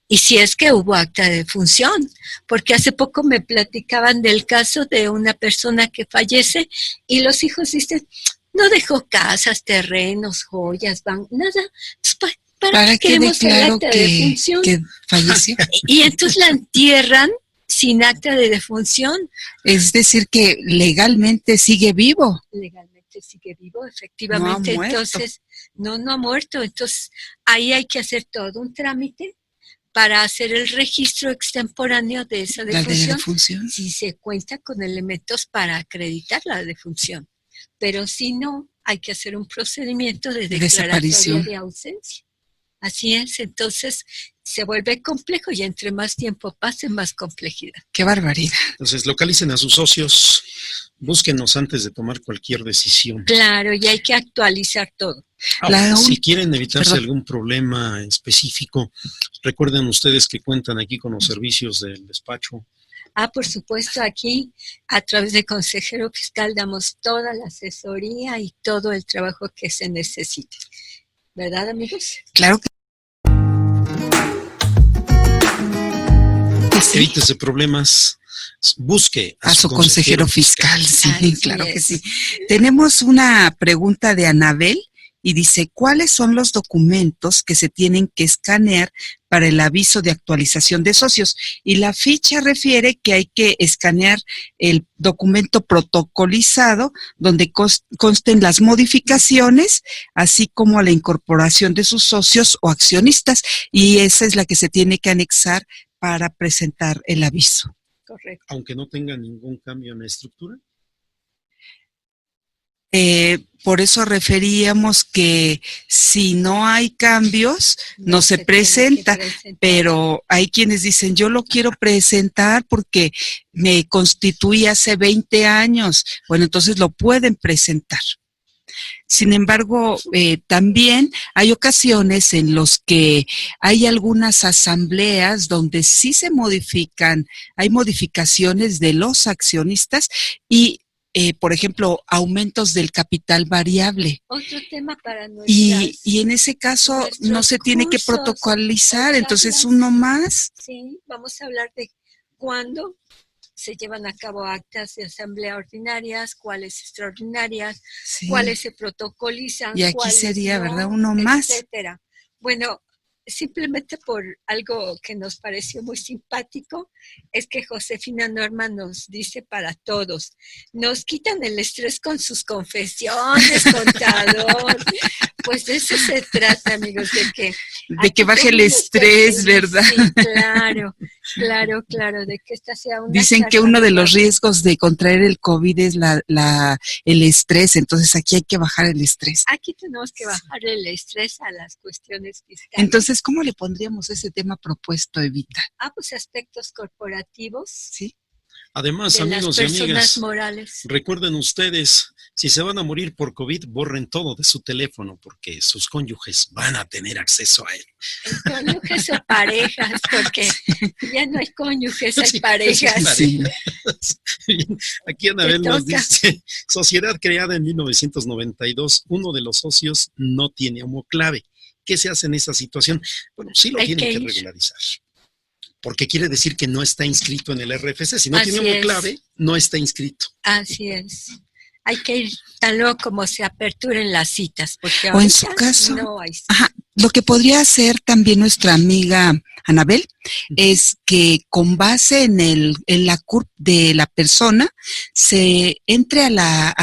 S3: Y si es que hubo acta de defunción, porque hace poco me platicaban del caso de una persona que fallece y los hijos dicen, no dejó casas, terrenos, joyas, nada. Entonces, ¿para qué queremos el acta de defunción?
S2: Que falleció.
S3: Y entonces la entierran sin acta de defunción.
S2: Es decir, que legalmente sigue vivo.
S3: Legalmente sigue vivo, efectivamente. No entonces, no ha muerto. Entonces, ahí hay que hacer todo un trámite para hacer el registro extemporáneo de esa defunción, si se cuenta con elementos para acreditar la defunción. Pero si no, hay que hacer un procedimiento de declaratoria de ausencia. Así es, entonces se vuelve complejo y entre más tiempo pase, más complejidad.
S2: ¡Qué barbaridad!
S4: Entonces, localicen a sus socios, búsquenos antes de tomar cualquier decisión.
S3: Claro, y hay que actualizar todo.
S4: Si quieren evitarse algún problema específico, recuerden ustedes que cuentan aquí con los servicios del despacho.
S3: Por supuesto, aquí a través de Consejero Fiscal damos toda la asesoría y todo el trabajo que se necesite. ¿Verdad, amigos?
S2: Claro que sí.
S4: Evítese problemas, busque
S2: a su consejero fiscal. Sí, claro que sí. Tenemos una pregunta de Anabel y dice, ¿cuáles son los documentos que se tienen que escanear para el aviso de actualización de socios? Y la ficha refiere que hay que escanear el documento protocolizado donde consten las modificaciones, así como la incorporación de sus socios o accionistas, y esa es la que se tiene que anexar para presentar el aviso.
S3: Correcto.
S4: Aunque no tenga ningún cambio en la estructura.
S2: Por eso referíamos que si no hay cambios, no se presenta, pero hay quienes dicen, yo lo quiero presentar porque me constituí hace 20 años. Bueno, entonces lo pueden presentar. Sin embargo, también hay ocasiones en los que hay algunas asambleas donde sí se modifican, hay modificaciones de los accionistas y por ejemplo, aumentos del capital variable.
S3: Otro tema para
S2: y en ese caso no se tiene que protocolizar, entonces uno más.
S3: Sí, vamos a hablar de cuándo se llevan a cabo actas de asamblea ordinarias, cuáles extraordinarias, sí, cuáles se protocolizan.
S2: Y aquí sería, no, ¿verdad? Uno más.
S3: Etcétera. Bueno, simplemente por algo que nos pareció muy simpático, es que Josefina Norma nos dice para todos, nos quitan el estrés con sus confesiones, contador. Pues de eso se trata, amigos, de que baje el estrés, ¿verdad? Sí, claro, de que esta sea una...
S2: Dicen que uno de los riesgos de contraer el COVID es el estrés, entonces aquí hay que bajar el estrés.
S3: Aquí tenemos que bajar el estrés a las cuestiones fiscales.
S2: Entonces, ¿cómo le pondríamos ese tema propuesto, Evita?
S3: Pues aspectos corporativos.
S2: Sí.
S4: Además, amigos y amigas,
S3: morales.
S4: Recuerden ustedes, si se van a morir por COVID, borren todo de su teléfono porque sus cónyuges van a tener acceso a él.
S3: Cónyuges o parejas, porque ya no hay cónyuges, hay parejas.
S2: Sí.
S4: Bien, aquí Anabel nos dice, sociedad creada en 1992, uno de los socios no tiene homoclave. ¿Qué se hace en esa situación? Bueno, sí lo tienen que regularizar. Porque quiere decir que no está inscrito en el RFC. Si no tiene homoclave, no está inscrito.
S3: Así es. Hay que ir tan luego como se aperturen las citas. Porque
S2: o en su caso, no hay citas. Lo que podría hacer también nuestra amiga Anabel es que con base en la CURP de la persona se entre a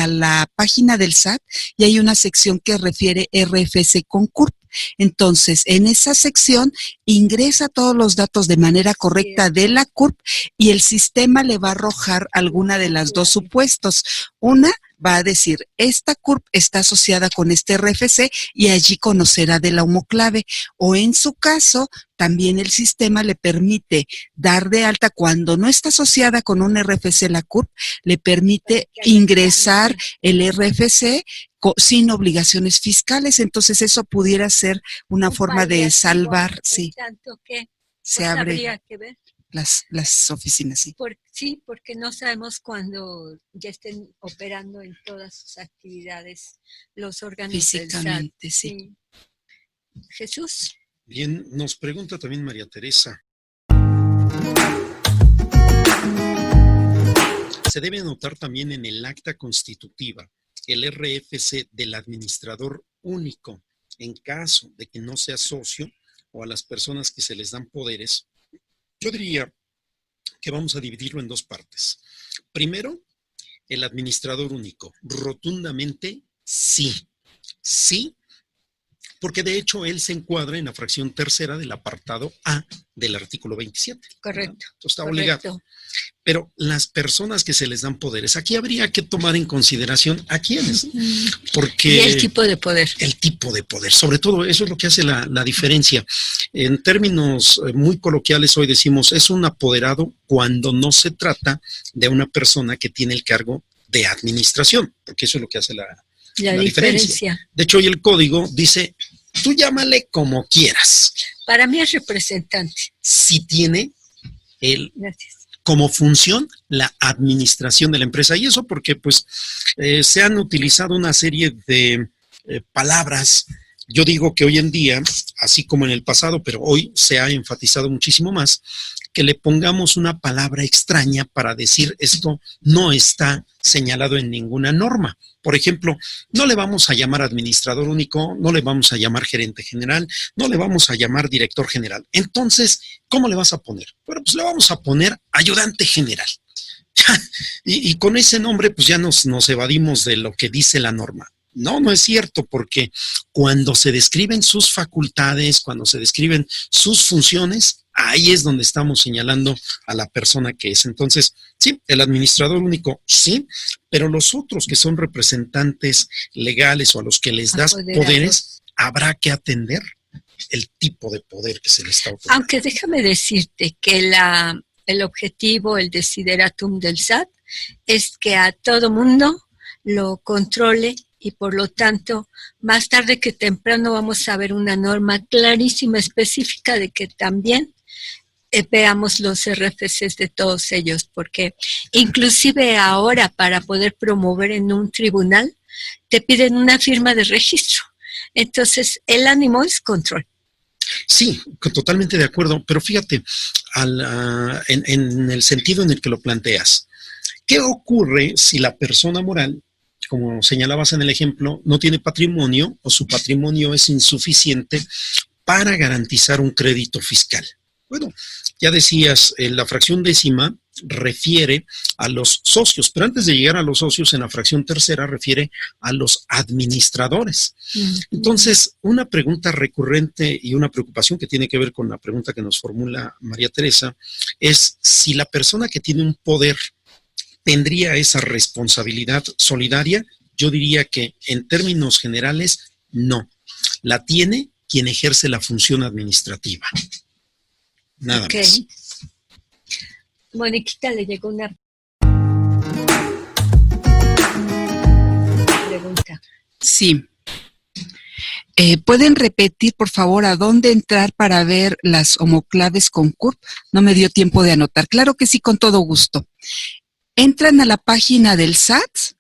S2: la página del SAT y hay una sección que refiere RFC con CURP. Entonces, en esa sección ingresa todos los datos de manera correcta de la CURP y el sistema le va a arrojar alguna de las dos supuestos. Una va a decir, esta CURP está asociada con este RFC y allí conocerá de la homoclave. O en su caso, también el sistema le permite dar de alta cuando no está asociada con un RFC la CURP, le permite ingresar el RFC sin obligaciones fiscales. Entonces eso pudiera ser una forma de salvar, sí.
S3: Tanto que
S2: se
S3: Pues
S2: abren
S3: habría que ver.
S2: las oficinas, sí.
S3: Sí, porque no sabemos cuándo ya estén operando en todas sus actividades los órganos del SAT.
S2: Físicamente, sí.
S3: Jesús.
S4: Bien, nos pregunta también María Teresa. Se debe anotar también en el acta constitutiva el RFC del administrador único en caso de que no sea socio o a las personas que se les dan poderes. Yo diría que vamos a dividirlo en dos partes. Primero, el administrador único. Rotundamente sí. Sí, porque de hecho él se encuadra en la fracción tercera del apartado A del artículo 27.
S3: Correcto.
S4: Entonces está obligado. Pero las personas que se les dan poderes, aquí habría que tomar en consideración a quiénes. Porque
S3: y el tipo de poder.
S4: El tipo de poder, sobre todo, eso es lo que hace la diferencia. En términos muy coloquiales hoy decimos, es un apoderado cuando no se trata de una persona que tiene el cargo de administración, porque eso es lo que hace la diferencia. De hecho, hoy el código dice, tú llámale como quieras.
S3: Para mí es representante.
S4: Si tiene como función la administración de la empresa. Y eso porque pues se han utilizado una serie de palabras. Yo digo que hoy en día, así como en el pasado, pero hoy se ha enfatizado muchísimo más, que le pongamos una palabra extraña para decir esto no está señalado en ninguna norma. Por ejemplo, no le vamos a llamar administrador único, no le vamos a llamar gerente general, no le vamos a llamar director general. Entonces, ¿cómo le vas a poner? Bueno, pues le vamos a poner ayudante general. y con ese nombre, pues ya nos evadimos de lo que dice la norma. No, no es cierto, porque cuando se describen sus facultades, cuando se describen sus funciones, ahí es donde estamos señalando a la persona que es. Entonces, sí, el administrador único, sí, pero los otros que son representantes legales o a los que les das poderes, habrá que atender el tipo de poder que se les está otorgando.
S3: Aunque déjame decirte que el objetivo, el desideratum del SAT, es que a todo mundo lo controle y por lo tanto, más tarde que temprano vamos a ver una norma clarísima, específica de que también veamos los RFCs de todos ellos, porque inclusive ahora para poder promover en un tribunal te piden una firma de registro. Entonces, el ánimo es control.
S4: Sí, totalmente de acuerdo, pero fíjate, en el sentido en el que lo planteas, ¿qué ocurre si la persona moral, como señalabas en el ejemplo, no tiene patrimonio o su patrimonio es insuficiente para garantizar un crédito fiscal? Bueno, ya decías, la fracción décima refiere a los socios, pero antes de llegar a los socios, en la fracción tercera refiere a los administradores. Entonces, una pregunta recurrente y una preocupación que tiene que ver con la pregunta que nos formula María Teresa es si la persona que tiene un poder tendría esa responsabilidad solidaria. Yo diría que en términos generales, no. La tiene quien ejerce la función administrativa. Nada más.
S3: Moniquita, le llegó una pregunta.
S2: Sí. ¿Pueden repetir, por favor, a dónde entrar para ver las homoclaves con CURP? No me dio tiempo de anotar. Claro que sí, con todo gusto. Entran a la página del SAT.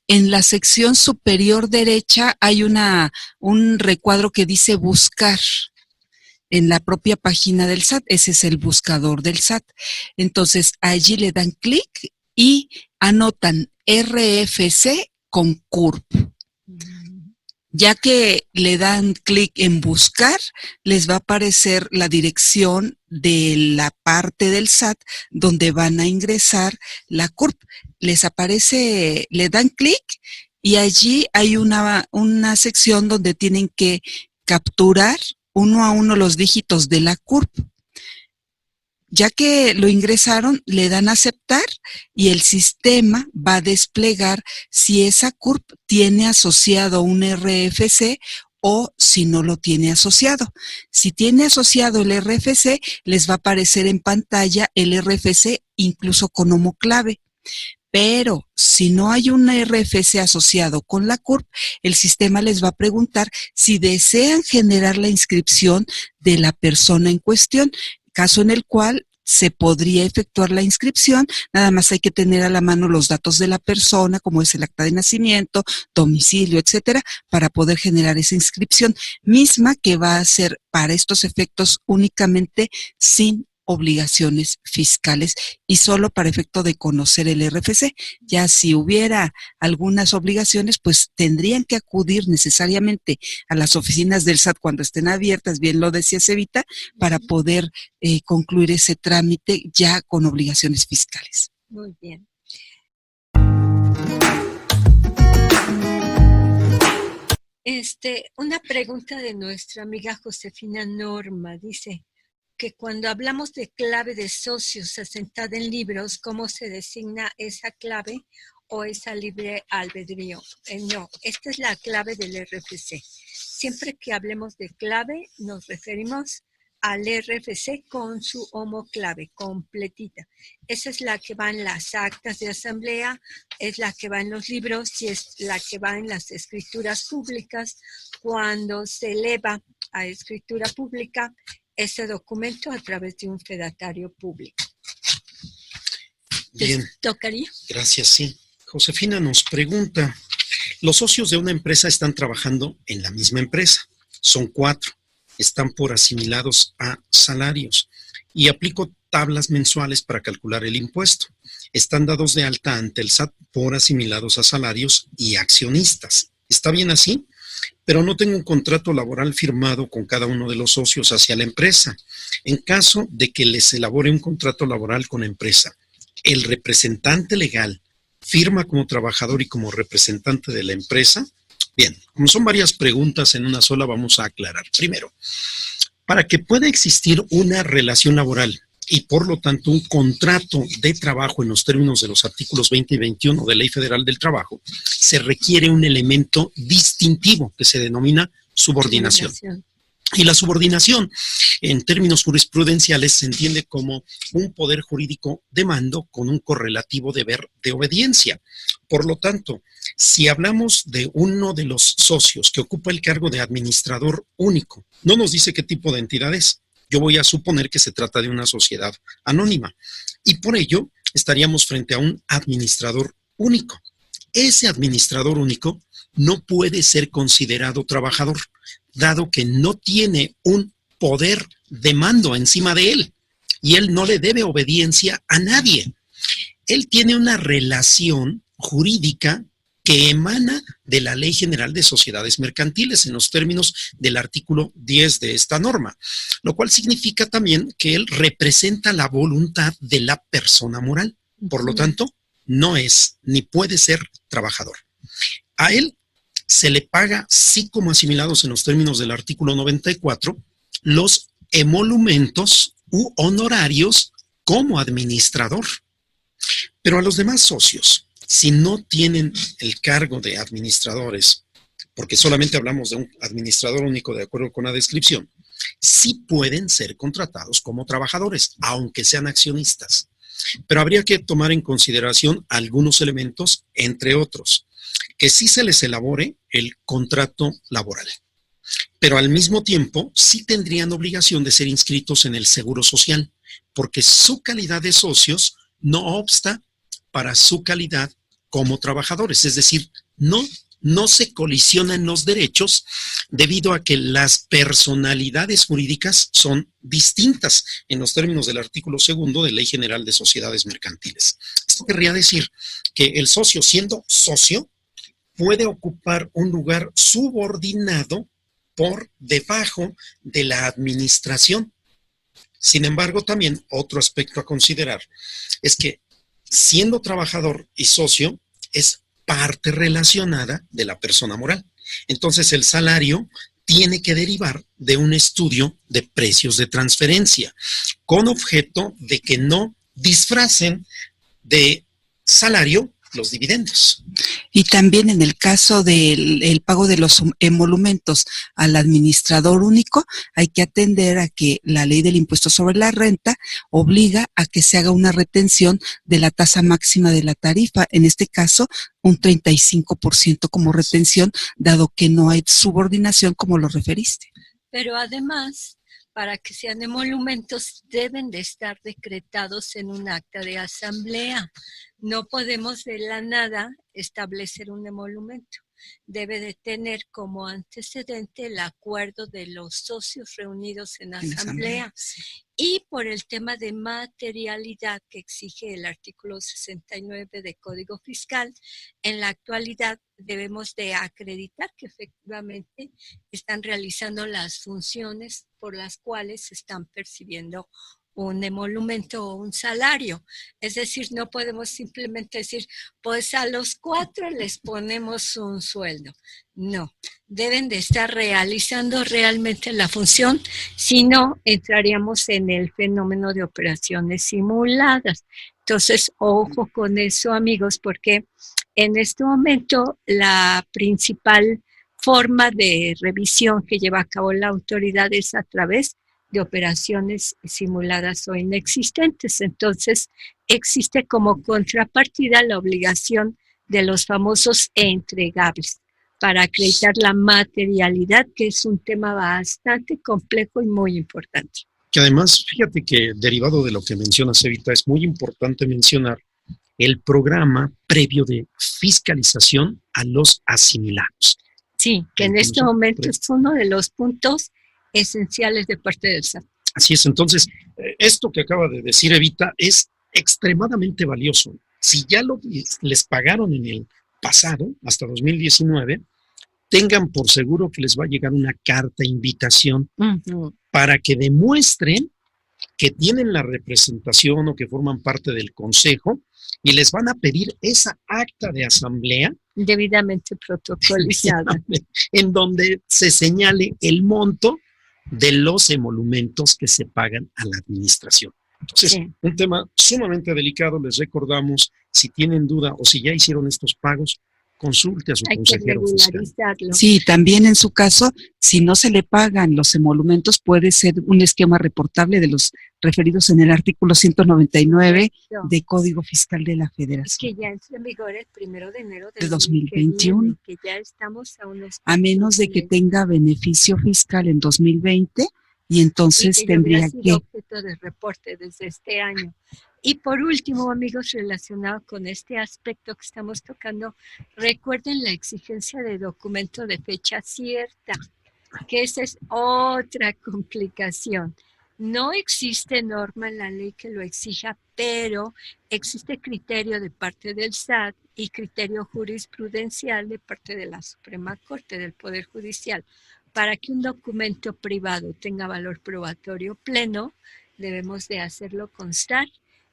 S2: En la sección superior derecha hay un recuadro que dice buscar. En la propia página del SAT, ese es el buscador del SAT. Entonces, allí le dan clic y anotan RFC con CURP. Ya que le dan clic en buscar, les va a aparecer la dirección de la parte del SAT donde van a ingresar la CURP. Les aparece, le dan clic y allí hay una sección donde tienen que capturar uno a uno los dígitos de la CURP. Ya que lo ingresaron, le dan a aceptar y el sistema va a desplegar si esa CURP tiene asociado un RFC o si no lo tiene asociado. Si tiene asociado el RFC, les va a aparecer en pantalla el RFC incluso con homoclave. Pero si no hay un RFC asociado con la CURP, el sistema les va a preguntar si desean generar la inscripción de la persona en cuestión. caso en el cual se podría efectuar la inscripción, nada más hay que tener a la mano los datos de la persona, como es el acta de nacimiento, domicilio, etcétera, para poder generar esa inscripción, misma que va a ser para estos efectos únicamente sin obligaciones fiscales y solo para efecto de conocer el RFC. Ya si hubiera algunas obligaciones, pues tendrían que acudir necesariamente a las oficinas del SAT cuando estén abiertas, bien lo decía Cevita, para poder concluir ese trámite ya con obligaciones fiscales.
S3: Muy bien. Una pregunta de nuestra amiga Josefina Norma, dice que cuando hablamos de clave de socios asentada en libros, ¿cómo se designa esa clave o esa libre albedrío? No, esta es la clave del RFC. Siempre que hablemos de clave, nos referimos al RFC con su homoclave completita. Esa es la que va en las actas de asamblea, es la que va en los libros y es la que va en las escrituras públicas. Cuando se eleva a escritura pública, ese documento a través de un fedatario público.
S4: Bien.
S3: ¿Tocaría?
S4: Gracias, sí. Josefina nos pregunta, los socios de una empresa están trabajando en la misma empresa. Son 4. Están por asimilados a salarios y aplico tablas mensuales para calcular el impuesto. Están dados de alta ante el SAT por asimilados a salarios y accionistas. ¿Está bien así? Pero no tengo un contrato laboral firmado con cada uno de los socios hacia la empresa. En caso de que les elabore un contrato laboral con la empresa, el representante legal firma como trabajador y como representante de la empresa. Bien, como son varias preguntas en una sola, vamos a aclarar. Primero, para que pueda existir una relación laboral y por lo tanto un contrato de trabajo en los términos de los artículos 20 y 21 de Ley Federal del Trabajo, se requiere un elemento distintivo que se denomina subordinación. Y la subordinación, en términos jurisprudenciales, se entiende como un poder jurídico de mando con un correlativo deber de obediencia. Por lo tanto, si hablamos de uno de los socios que ocupa el cargo de administrador único, no nos dice qué tipo de entidad es. Yo voy a suponer que se trata de una sociedad anónima y por ello estaríamos frente a un administrador único. Ese administrador único no puede ser considerado trabajador, dado que no tiene un poder de mando encima de él y él no le debe obediencia a nadie. Él tiene una relación jurídica que emana de la Ley General de Sociedades Mercantiles en los términos del artículo 10 de esta norma, lo cual significa también que él representa la voluntad de la persona moral. Por lo tanto, no es ni puede ser trabajador. A él se le paga, sí como asimilados en los términos del artículo 94, los emolumentos u honorarios como administrador. Pero a los demás socios, si no tienen el cargo de administradores, porque solamente hablamos de un administrador único de acuerdo con la descripción, sí pueden ser contratados como trabajadores, aunque sean accionistas. Pero habría que tomar en consideración algunos elementos, entre otros, que sí se les elabore el contrato laboral. Pero al mismo tiempo, sí tendrían obligación de ser inscritos en el Seguro Social, porque su calidad de socios no obsta para su calidad como trabajadores. Es decir, no se colisionan los derechos debido a que las personalidades jurídicas son distintas en los términos del artículo 2 de Ley General de Sociedades Mercantiles. Esto querría decir que el socio, siendo socio, puede ocupar un lugar subordinado por debajo de la administración. Sin embargo, también otro aspecto a considerar es que siendo trabajador y socio es parte relacionada de la persona moral. Entonces el salario tiene que derivar de un estudio de precios de transferencia con objeto de que no disfracen de salario los dividendos.
S2: Y también en el caso del pago de los emolumentos al administrador único, hay que atender a que la ley del impuesto sobre la renta obliga a que se haga una retención de la tasa máxima de la tarifa, en este caso un 35% como retención, dado que no hay subordinación como lo referiste.
S3: Pero además, para que sean emolumentos, deben de estar decretados en un acta de asamblea. No podemos de la nada establecer un emolumento. Debe de tener como antecedente el acuerdo de los socios reunidos en asamblea.
S2: Sí.
S3: Y por el tema de materialidad que exige el artículo 69 de Código Fiscal, en la actualidad debemos de acreditar que efectivamente están realizando las funciones por las cuales se están percibiendo un emolumento o un salario. Es decir, no podemos simplemente decir, pues a los 4 les ponemos un sueldo. No, deben de estar realizando realmente la función, si no, entraríamos en el fenómeno de operaciones simuladas. Entonces, ojo con eso, amigos, porque en este momento la principal forma de revisión que lleva a cabo la autoridad es a través de operaciones simuladas o inexistentes. Entonces, existe como contrapartida la obligación de los famosos entregables para acreditar la materialidad, que es un tema bastante complejo y muy importante.
S4: Que además, fíjate que derivado de lo que mencionas, Evita, es muy importante mencionar el programa previo de fiscalización a los asimilados.
S3: Sí, que en este momento es uno de los puntos esenciales de parte del SAT.
S4: Así es, entonces, esto que acaba de decir Evita es extremadamente valioso. Si ya les pagaron en el pasado, hasta 2019, tengan por seguro que les va a llegar una carta invitación para que demuestren que tienen la representación o que forman parte del consejo y les van a pedir esa acta de asamblea
S3: debidamente protocolizada,
S4: en donde se señale el monto de los emolumentos que se pagan a la administración. Entonces, sí, un tema sumamente delicado. Les recordamos, si tienen duda o si ya hicieron estos pagos, consulte a su consejero fiscal.
S2: Sí, también en su caso, si no se le pagan los emolumentos, puede ser un esquema reportable de los referidos en el artículo 199 de Código Fiscal de la Federación.
S3: Que ya entra en vigor el 1 de enero
S2: de 2021.
S3: Que ya estamos
S2: a menos de que tenga beneficio fiscal en 2020 y entonces
S3: y que
S2: tendría que...
S3: objeto de reporte desde este año. Y por último, amigos, relacionado con este aspecto que estamos tocando, recuerden la exigencia de documento de fecha cierta, que esa es otra complicación. No existe norma en la ley que lo exija, pero existe criterio de parte del SAT y criterio jurisprudencial de parte de la Suprema Corte del Poder Judicial. Para que un documento privado tenga valor probatorio pleno, debemos de hacerlo constar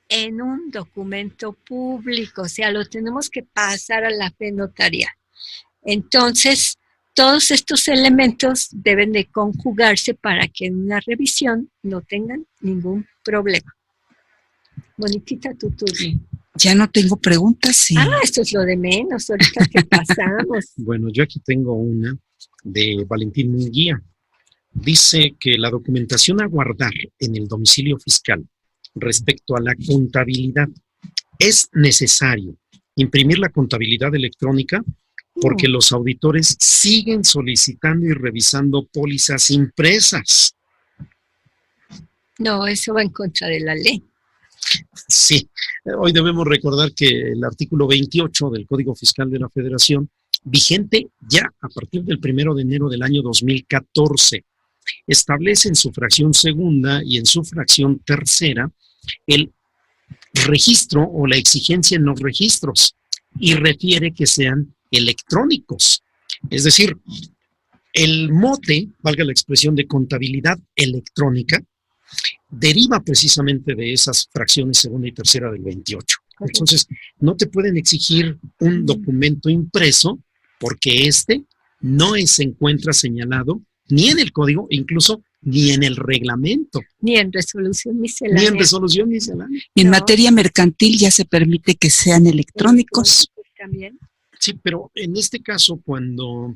S3: en un documento público, o sea, lo tenemos que pasar a la fe notarial. Entonces, todos estos elementos deben de conjugarse para que en una revisión no tengan ningún problema. Moniquita, tu turno.
S2: Ya no tengo preguntas. Sí.
S3: Esto es lo de menos, ahorita que pasamos.
S4: Bueno, yo aquí tengo una de Valentín Munguía. Dice que la documentación a guardar en el domicilio fiscal respecto a la contabilidad, es necesario imprimir la contabilidad electrónica porque los auditores siguen solicitando y revisando pólizas impresas.
S3: No, eso va en contra de la ley.
S4: Sí, hoy debemos recordar que el artículo 28 del Código Fiscal de la Federación, vigente ya a partir del 1 de enero del año 2014, establece en su fracción segunda y en su fracción tercera el registro o la exigencia en los registros y refiere que sean electrónicos. Es decir, el mote, valga la expresión, de contabilidad electrónica, deriva precisamente de esas fracciones segunda y tercera del 28. Entonces, no te pueden exigir un documento impreso porque no se encuentra señalado ni en el código, incluso ni en el reglamento.
S3: Ni en resolución miscelánea.
S2: Y en materia mercantil ya se permite que sean electrónicos.
S3: También.
S4: Sí, pero en este caso, cuando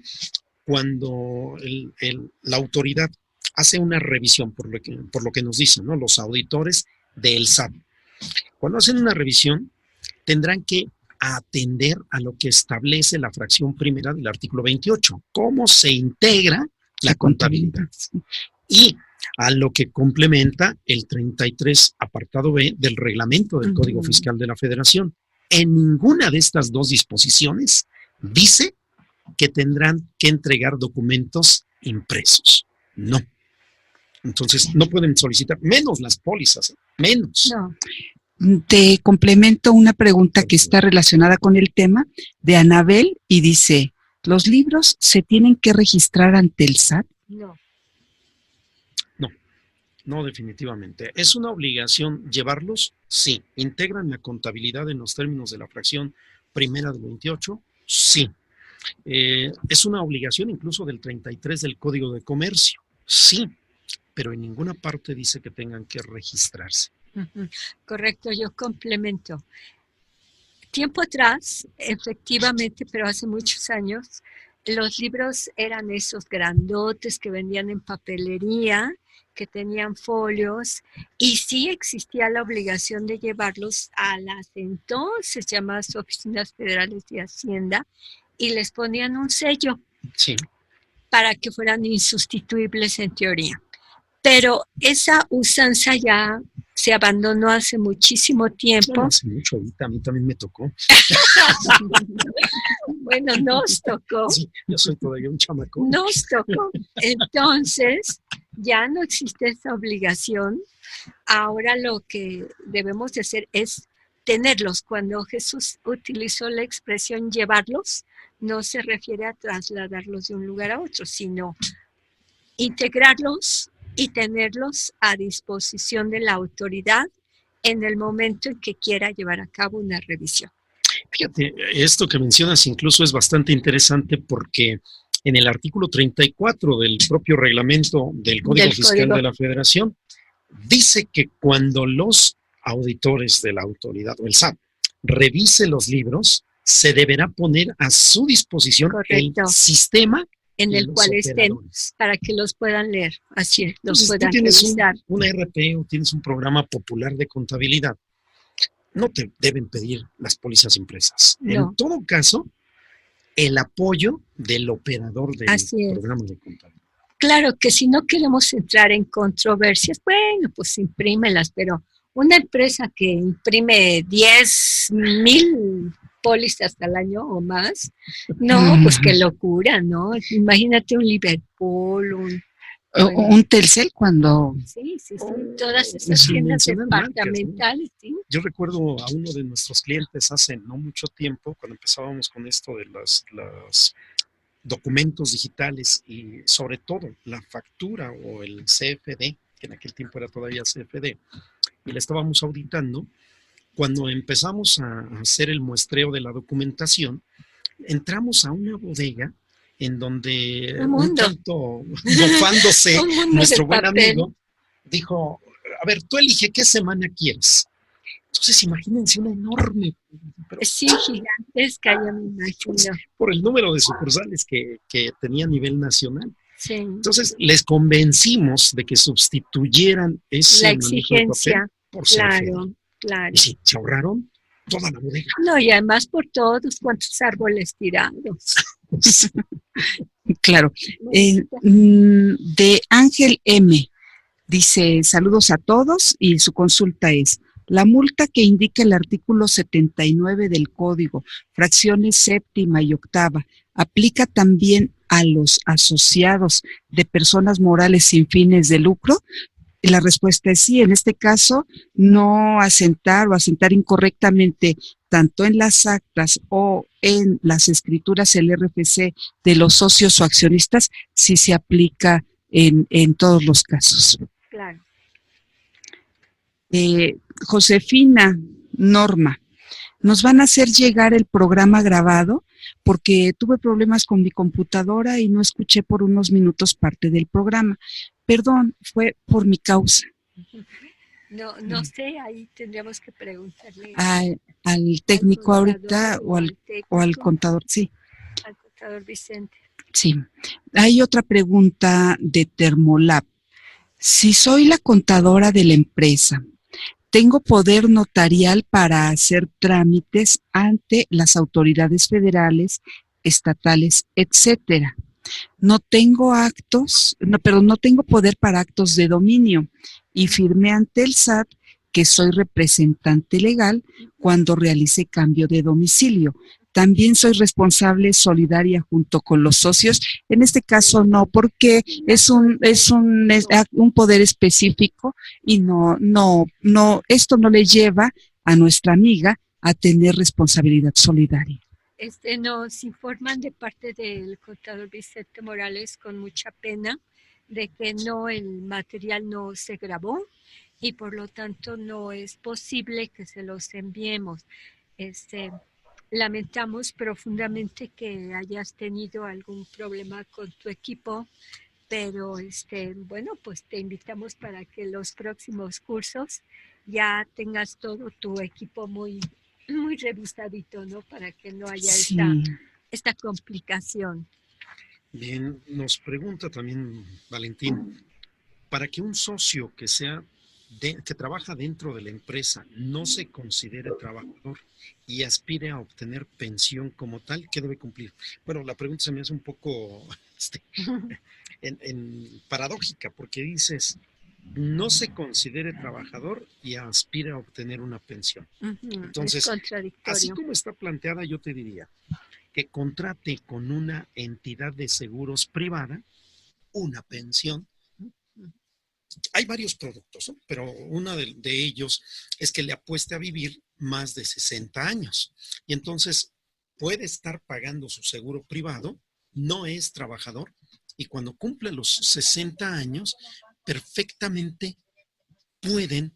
S4: la autoridad hace una revisión, por lo que nos dicen, ¿no?, los auditores del SAT, cuando hacen una revisión, tendrán que atender a lo que establece la fracción primera del artículo 28, cómo se integra la contabilidad. Y a lo que complementa el 33 apartado B del reglamento del Código Fiscal de la Federación. En ninguna de estas dos disposiciones dice que tendrán que entregar documentos impresos. No. Entonces, no pueden solicitar, menos las pólizas, menos.
S3: No.
S2: Te complemento una pregunta que está relacionada con el tema de Anabel y dice, ¿los libros se tienen que registrar ante el SAT?
S3: No.
S4: No, definitivamente. ¿Es una obligación llevarlos? Sí. ¿Integran la contabilidad en los términos de la fracción primera del 28? Sí. ¿Es una obligación incluso del 33 del Código de Comercio? Sí. Pero en ninguna parte dice que tengan que registrarse.
S3: Correcto, yo complemento. Tiempo atrás, efectivamente, pero hace muchos años, los libros eran esos grandotes que vendían en papelería, que tenían folios, y sí existía la obligación de llevarlos a las entonces llamadas oficinas federales de Hacienda y les ponían un sello
S4: Sí.
S3: para que fueran insustituibles en teoría. Pero esa usanza ya se abandonó hace muchísimo tiempo.
S4: Bueno, hace mucho, ahorita a mí también me tocó.
S3: Bueno, nos tocó.
S4: Sí, yo soy todavía un chamacón.
S3: Nos tocó. Entonces, ya no existe esa obligación. Ahora lo que debemos de hacer es tenerlos. Cuando Jesús utilizó la expresión llevarlos, no se refiere a trasladarlos de un lugar a otro, sino integrarlos y tenerlos a disposición de la autoridad en el momento en que quiera llevar a cabo una revisión.
S4: Fíjate, esto que mencionas incluso es bastante interesante porque en el artículo 34 del propio reglamento del Código Fiscal de la Federación dice que cuando los auditores de la autoridad o el SAT revise los libros, se deberá poner a su disposición el sistema
S3: en el cual estén, para que los puedan leer, así los puedan revisar.
S4: Un RP o tienes un programa popular de contabilidad, no te deben pedir las pólizas impresas. No. En todo caso, el apoyo del operador del programa de contabilidad.
S3: Claro que si no queremos entrar en controversias, bueno, pues imprímelas, pero una empresa que imprime 10,000 pólizas al año o más, no, pues qué locura, ¿no? Imagínate un Liverpool,
S2: un Telcel cuando...
S3: Sí, todas esas tiendas departamentales, ¿sí?
S4: Yo recuerdo a uno de nuestros clientes hace no mucho tiempo, cuando empezábamos con esto de los documentos digitales y sobre todo la factura o el CFD, que en aquel tiempo era todavía CFD, y le estábamos auditando. Cuando empezamos a hacer el muestreo de la documentación, entramos a una bodega en donde un tanto mofándose nuestro buen amigo dijo, a ver, tú elige qué semana quieres. Entonces imagínense una enorme...
S3: Sí, gigantesca, ya me imagino.
S4: Por el número de sucursales que tenía a nivel nacional.
S3: Sí.
S4: Entonces les convencimos de que sustituyeran ese
S3: la exigencia
S4: por
S3: claro.
S4: Y sí, se ahorraron toda la bodega.
S3: No, y además por todos cuantos árboles tirados.
S2: Claro. De Ángel M. Dice, saludos a todos y su consulta es, la multa que indica el artículo 79 del Código, fracciones séptima y octava, ¿aplica también a los asociados de personas morales sin fines de lucro? La respuesta es sí. En este caso, no asentar o asentar incorrectamente tanto en las actas o en las escrituras el RFC de los socios o accionistas, sí se aplica en todos los casos.
S3: Claro.
S2: Josefina Norma, nos van a hacer llegar el programa grabado porque tuve problemas con mi computadora y no escuché por unos minutos parte del programa. Perdón, fue por mi causa.
S3: No sé, ahí tendríamos que preguntarle.
S2: Al técnico ahorita o al contador, sí.
S3: Al contador Vicente.
S2: Sí. Hay otra pregunta de Termolab. Si soy la contadora de la empresa, ¿tengo poder notarial para hacer trámites ante las autoridades federales, estatales, etcétera? No tengo actos, no, perdón, no tengo poder para actos de dominio y firmé ante el SAT que soy representante legal cuando realice cambio de domicilio. También soy responsable solidaria junto con los socios. En este caso no, porque es un poder específico y esto no le lleva a nuestra amiga a tener responsabilidad solidaria.
S3: Nos informan de parte del contador Vicente Morales con mucha pena de que el material no se grabó y por lo tanto no es posible que se los enviemos. Lamentamos profundamente que hayas tenido algún problema con tu equipo, pero bueno, pues te invitamos para que los próximos cursos ya tengas todo tu equipo muy revisadito, ¿no? Para que no haya
S2: Sí.
S3: esta complicación.
S4: Bien, nos pregunta también Valentín, para que un socio que trabaja dentro de la empresa no se considere trabajador y aspire a obtener pensión como tal, ¿qué debe cumplir? Bueno, la pregunta se me hace un poco paradójica, porque dices, no se considere trabajador y aspire a obtener una pensión. Entonces,
S3: es contradictorio.
S4: Así como está planteada, yo te diría que contrate con una entidad de seguros privada una pensión. Hay varios productos, ¿no? Pero uno de ellos es que le apueste a vivir más de 60 años. Y entonces puede estar pagando su seguro privado, no es trabajador, y cuando cumple los 60 años, perfectamente pueden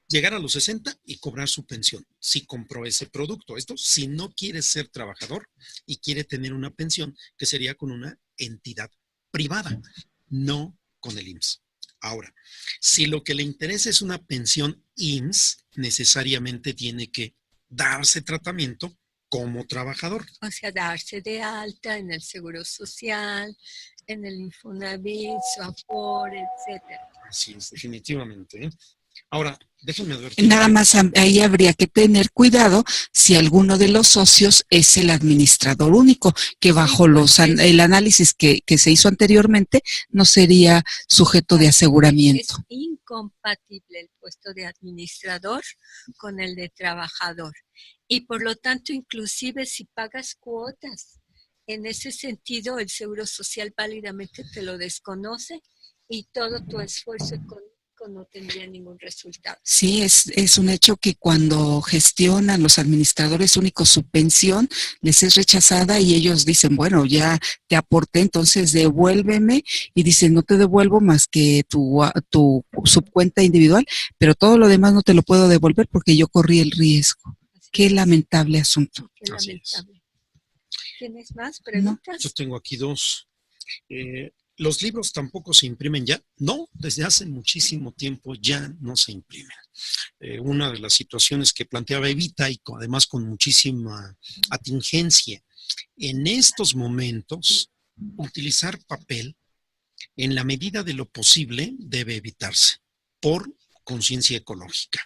S4: llegar a los 60 y cobrar su pensión, si compró ese producto. Esto si no quiere ser trabajador y quiere tener una pensión, que sería con una entidad privada, no con el IMSS. Ahora, si lo que le interesa es una pensión IMSS, necesariamente tiene que darse tratamiento como trabajador.
S3: O sea, darse de alta en el Seguro Social, en el Infonavit, su Afore, etcétera.
S4: Así es, definitivamente. Ahora, déjenme advertir.
S2: Nada más ahí habría que tener cuidado si alguno de los socios es el administrador único, que bajo el análisis que se hizo anteriormente no sería sujeto de aseguramiento.
S3: Es incompatible el puesto de administrador con el de trabajador. Y por lo tanto, inclusive si pagas cuotas, en ese sentido el Seguro Social válidamente te lo desconoce y todo tu esfuerzo económico no tendría ningún resultado.
S2: Sí, es un hecho que cuando gestionan los administradores únicos su pensión, les es rechazada y ellos dicen, bueno, ya te aporté, entonces devuélveme, y dicen, no te devuelvo más que tu subcuenta individual, pero todo lo demás no te lo puedo devolver porque yo corrí el riesgo. Qué lamentable asunto.
S3: Qué lamentable. ¿Tienes más preguntas?
S4: Yo tengo aquí dos. ¿Los libros tampoco se imprimen ya? No, desde hace muchísimo tiempo ya no se imprimen. Una de las situaciones que planteaba Evita, y además con muchísima atingencia, en estos momentos, utilizar papel, en la medida de lo posible, debe evitarse por conciencia ecológica.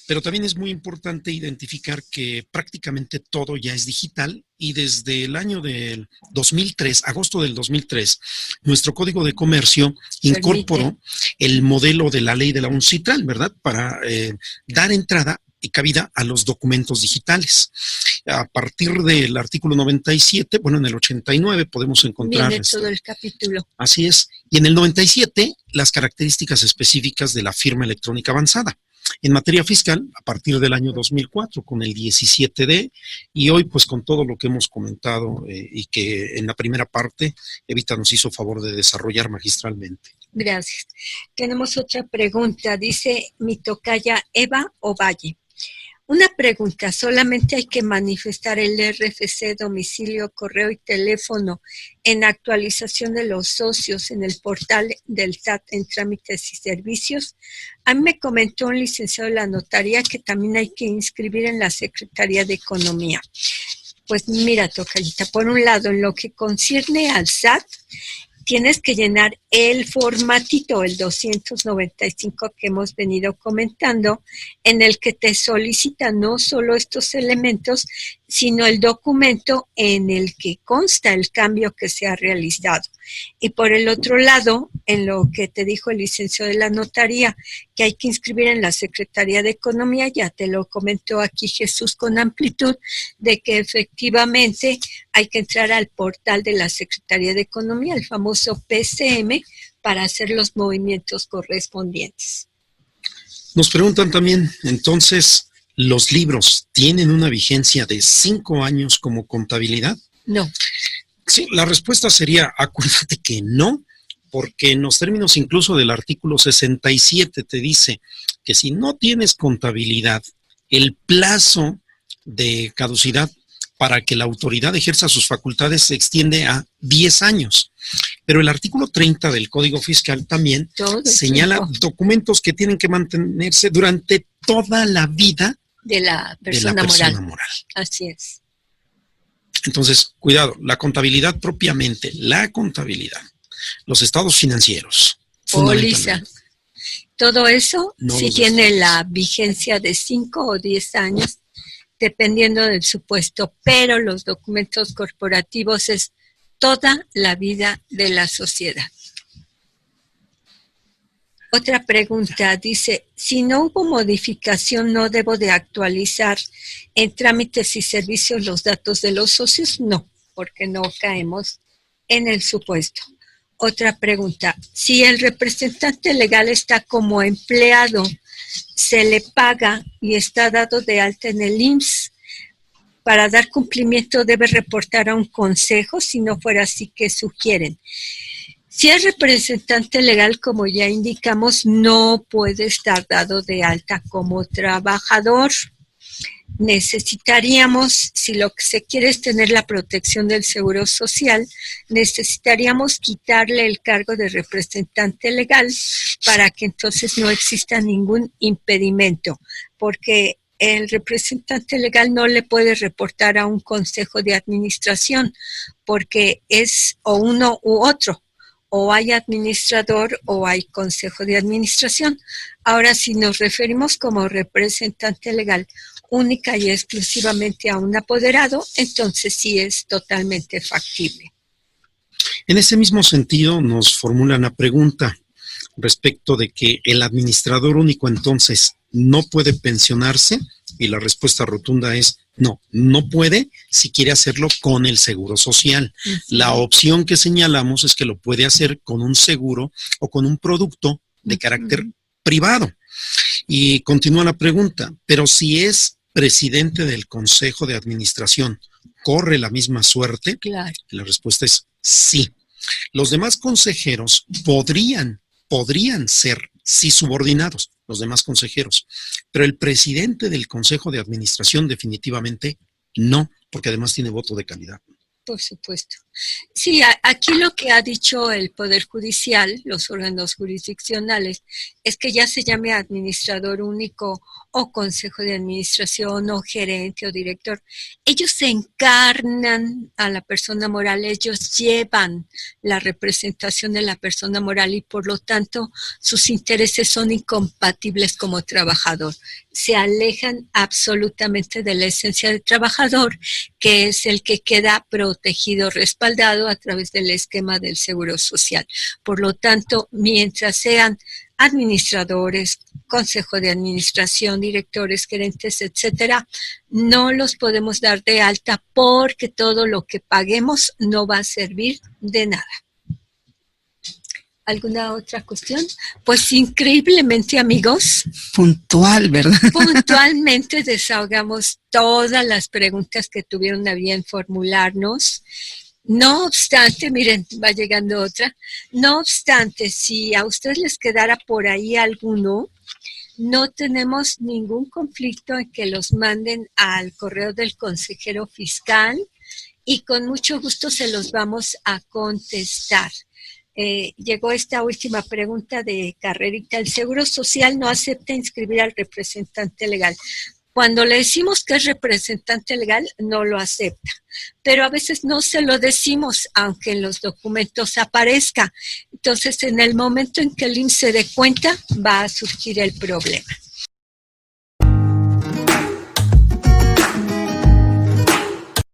S4: Pero también es muy importante identificar que prácticamente todo ya es digital y desde el año del 2003, agosto del 2003, nuestro Código de Comercio incorporó el modelo de la ley de la UNCITRAL, ¿verdad? Para dar entrada y cabida a los documentos digitales. A partir del artículo 97, bueno, en el 89 podemos encontrar...
S3: Viene todo el capítulo.
S4: Así es. Y en el 97, las características específicas de la firma electrónica avanzada. En materia fiscal, a partir del año 2004, con el 17D, y hoy pues con todo lo que hemos comentado y que en la primera parte Evita nos hizo favor de desarrollar magistralmente.
S3: Gracias. Tenemos otra pregunta, dice mi tocaya Eva Ovalle. Una pregunta, ¿solamente hay que manifestar el RFC, domicilio, correo y teléfono en actualización de los socios en el portal del SAT en trámites y servicios? A mí me comentó un licenciado de la notaría que también hay que inscribir en la Secretaría de Economía. Pues mira, tocayita, por un lado, en lo que concierne al SAT, tienes que llenar el formatito, el 295 que hemos venido comentando, en el que te solicita no solo estos elementos, sino el documento en el que consta el cambio que se ha realizado. Y por el otro lado, en lo que te dijo el licenciado de la notaría, que hay que inscribir en la Secretaría de Economía, ya te lo comentó aquí Jesús con amplitud, de que efectivamente hay que entrar al portal de la Secretaría de Economía, el famoso PCM, para hacer los movimientos correspondientes.
S4: Nos preguntan también, entonces, ¿los libros tienen una vigencia de 5 años como contabilidad?
S3: No.
S4: Sí, la respuesta sería, acuérdate que no, porque en los términos incluso del artículo 67 te dice que si no tienes contabilidad, el plazo de caducidad para que la autoridad ejerza sus facultades se extiende a 10 años. Pero el artículo 30 del Código Fiscal también señala documentos que tienen que mantenerse durante toda la vida
S3: de la persona moral. Así es.
S4: Entonces, cuidado, la contabilidad propiamente, la contabilidad, los estados financieros,
S3: póliza, todo eso sí tiene la vigencia de 5 o 10 años, dependiendo del supuesto, pero los documentos corporativos es toda la vida de la sociedad. Otra pregunta dice, si no hubo modificación, ¿no debo de actualizar en trámites y servicios los datos de los socios? No, porque no caemos en el supuesto. Otra pregunta, si el representante legal está como empleado, se le paga y está dado de alta en el IMSS, para dar cumplimiento debe reportar a un consejo, si no fuera así, ¿qué sugieren? Si es representante legal, como ya indicamos, no puede estar dado de alta como trabajador. Necesitaríamos, si lo que se quiere es tener la protección del Seguro Social, necesitaríamos quitarle el cargo de representante legal para que entonces no exista ningún impedimento, porque el representante legal no le puede reportar a un consejo de administración, porque es o uno u otro. O hay administrador o hay consejo de administración. Ahora, si nos referimos como representante legal única y exclusivamente a un apoderado, entonces sí es totalmente factible.
S4: En ese mismo sentido, nos formulan la pregunta respecto de que el administrador único entonces no puede pensionarse, y la respuesta rotunda es no, no puede si quiere hacerlo con el Seguro Social. La opción que señalamos es que lo puede hacer con un seguro o con un producto de carácter privado. Y continúa la pregunta, pero si es presidente del Consejo de Administración, ¿corre la misma suerte?
S3: Claro.
S4: La respuesta es sí. Los demás consejeros podrían ser sí subordinados, los demás consejeros, pero el presidente del Consejo de Administración definitivamente no, porque además tiene voto de calidad.
S3: Por supuesto. Sí, aquí lo que ha dicho el Poder Judicial, los órganos jurisdiccionales, es que ya se llame administrador único o consejo de administración o gerente o director. Ellos se encarnan a la persona moral, ellos llevan la representación de la persona moral y por lo tanto sus intereses son incompatibles como trabajador. Se alejan absolutamente de la esencia del trabajador, que es el que queda protegido, respaldado a través del esquema del Seguro Social. Por lo tanto, mientras sean administradores, consejo de administración, directores, gerentes, etcétera, no los podemos dar de alta porque todo lo que paguemos no va a servir de nada. ¿Alguna otra cuestión? Pues increíblemente, amigos.
S2: Puntual, ¿verdad?
S3: Puntualmente desahogamos todas las preguntas que tuvieron a bien formularnos. No obstante, miren, va llegando otra. No obstante, si a ustedes les quedara por ahí alguno, no tenemos ningún conflicto en que los manden al correo del consejero fiscal y con mucho gusto se los vamos a contestar. Llegó esta última pregunta de carrerita. ¿El Seguro Social no acepta inscribir al representante legal? cuando le decimos que es representante legal, no lo acepta. Pero a veces no se lo decimos, aunque en los documentos aparezca. Entonces, en el momento en que el IMSS se dé cuenta, va a surgir el problema.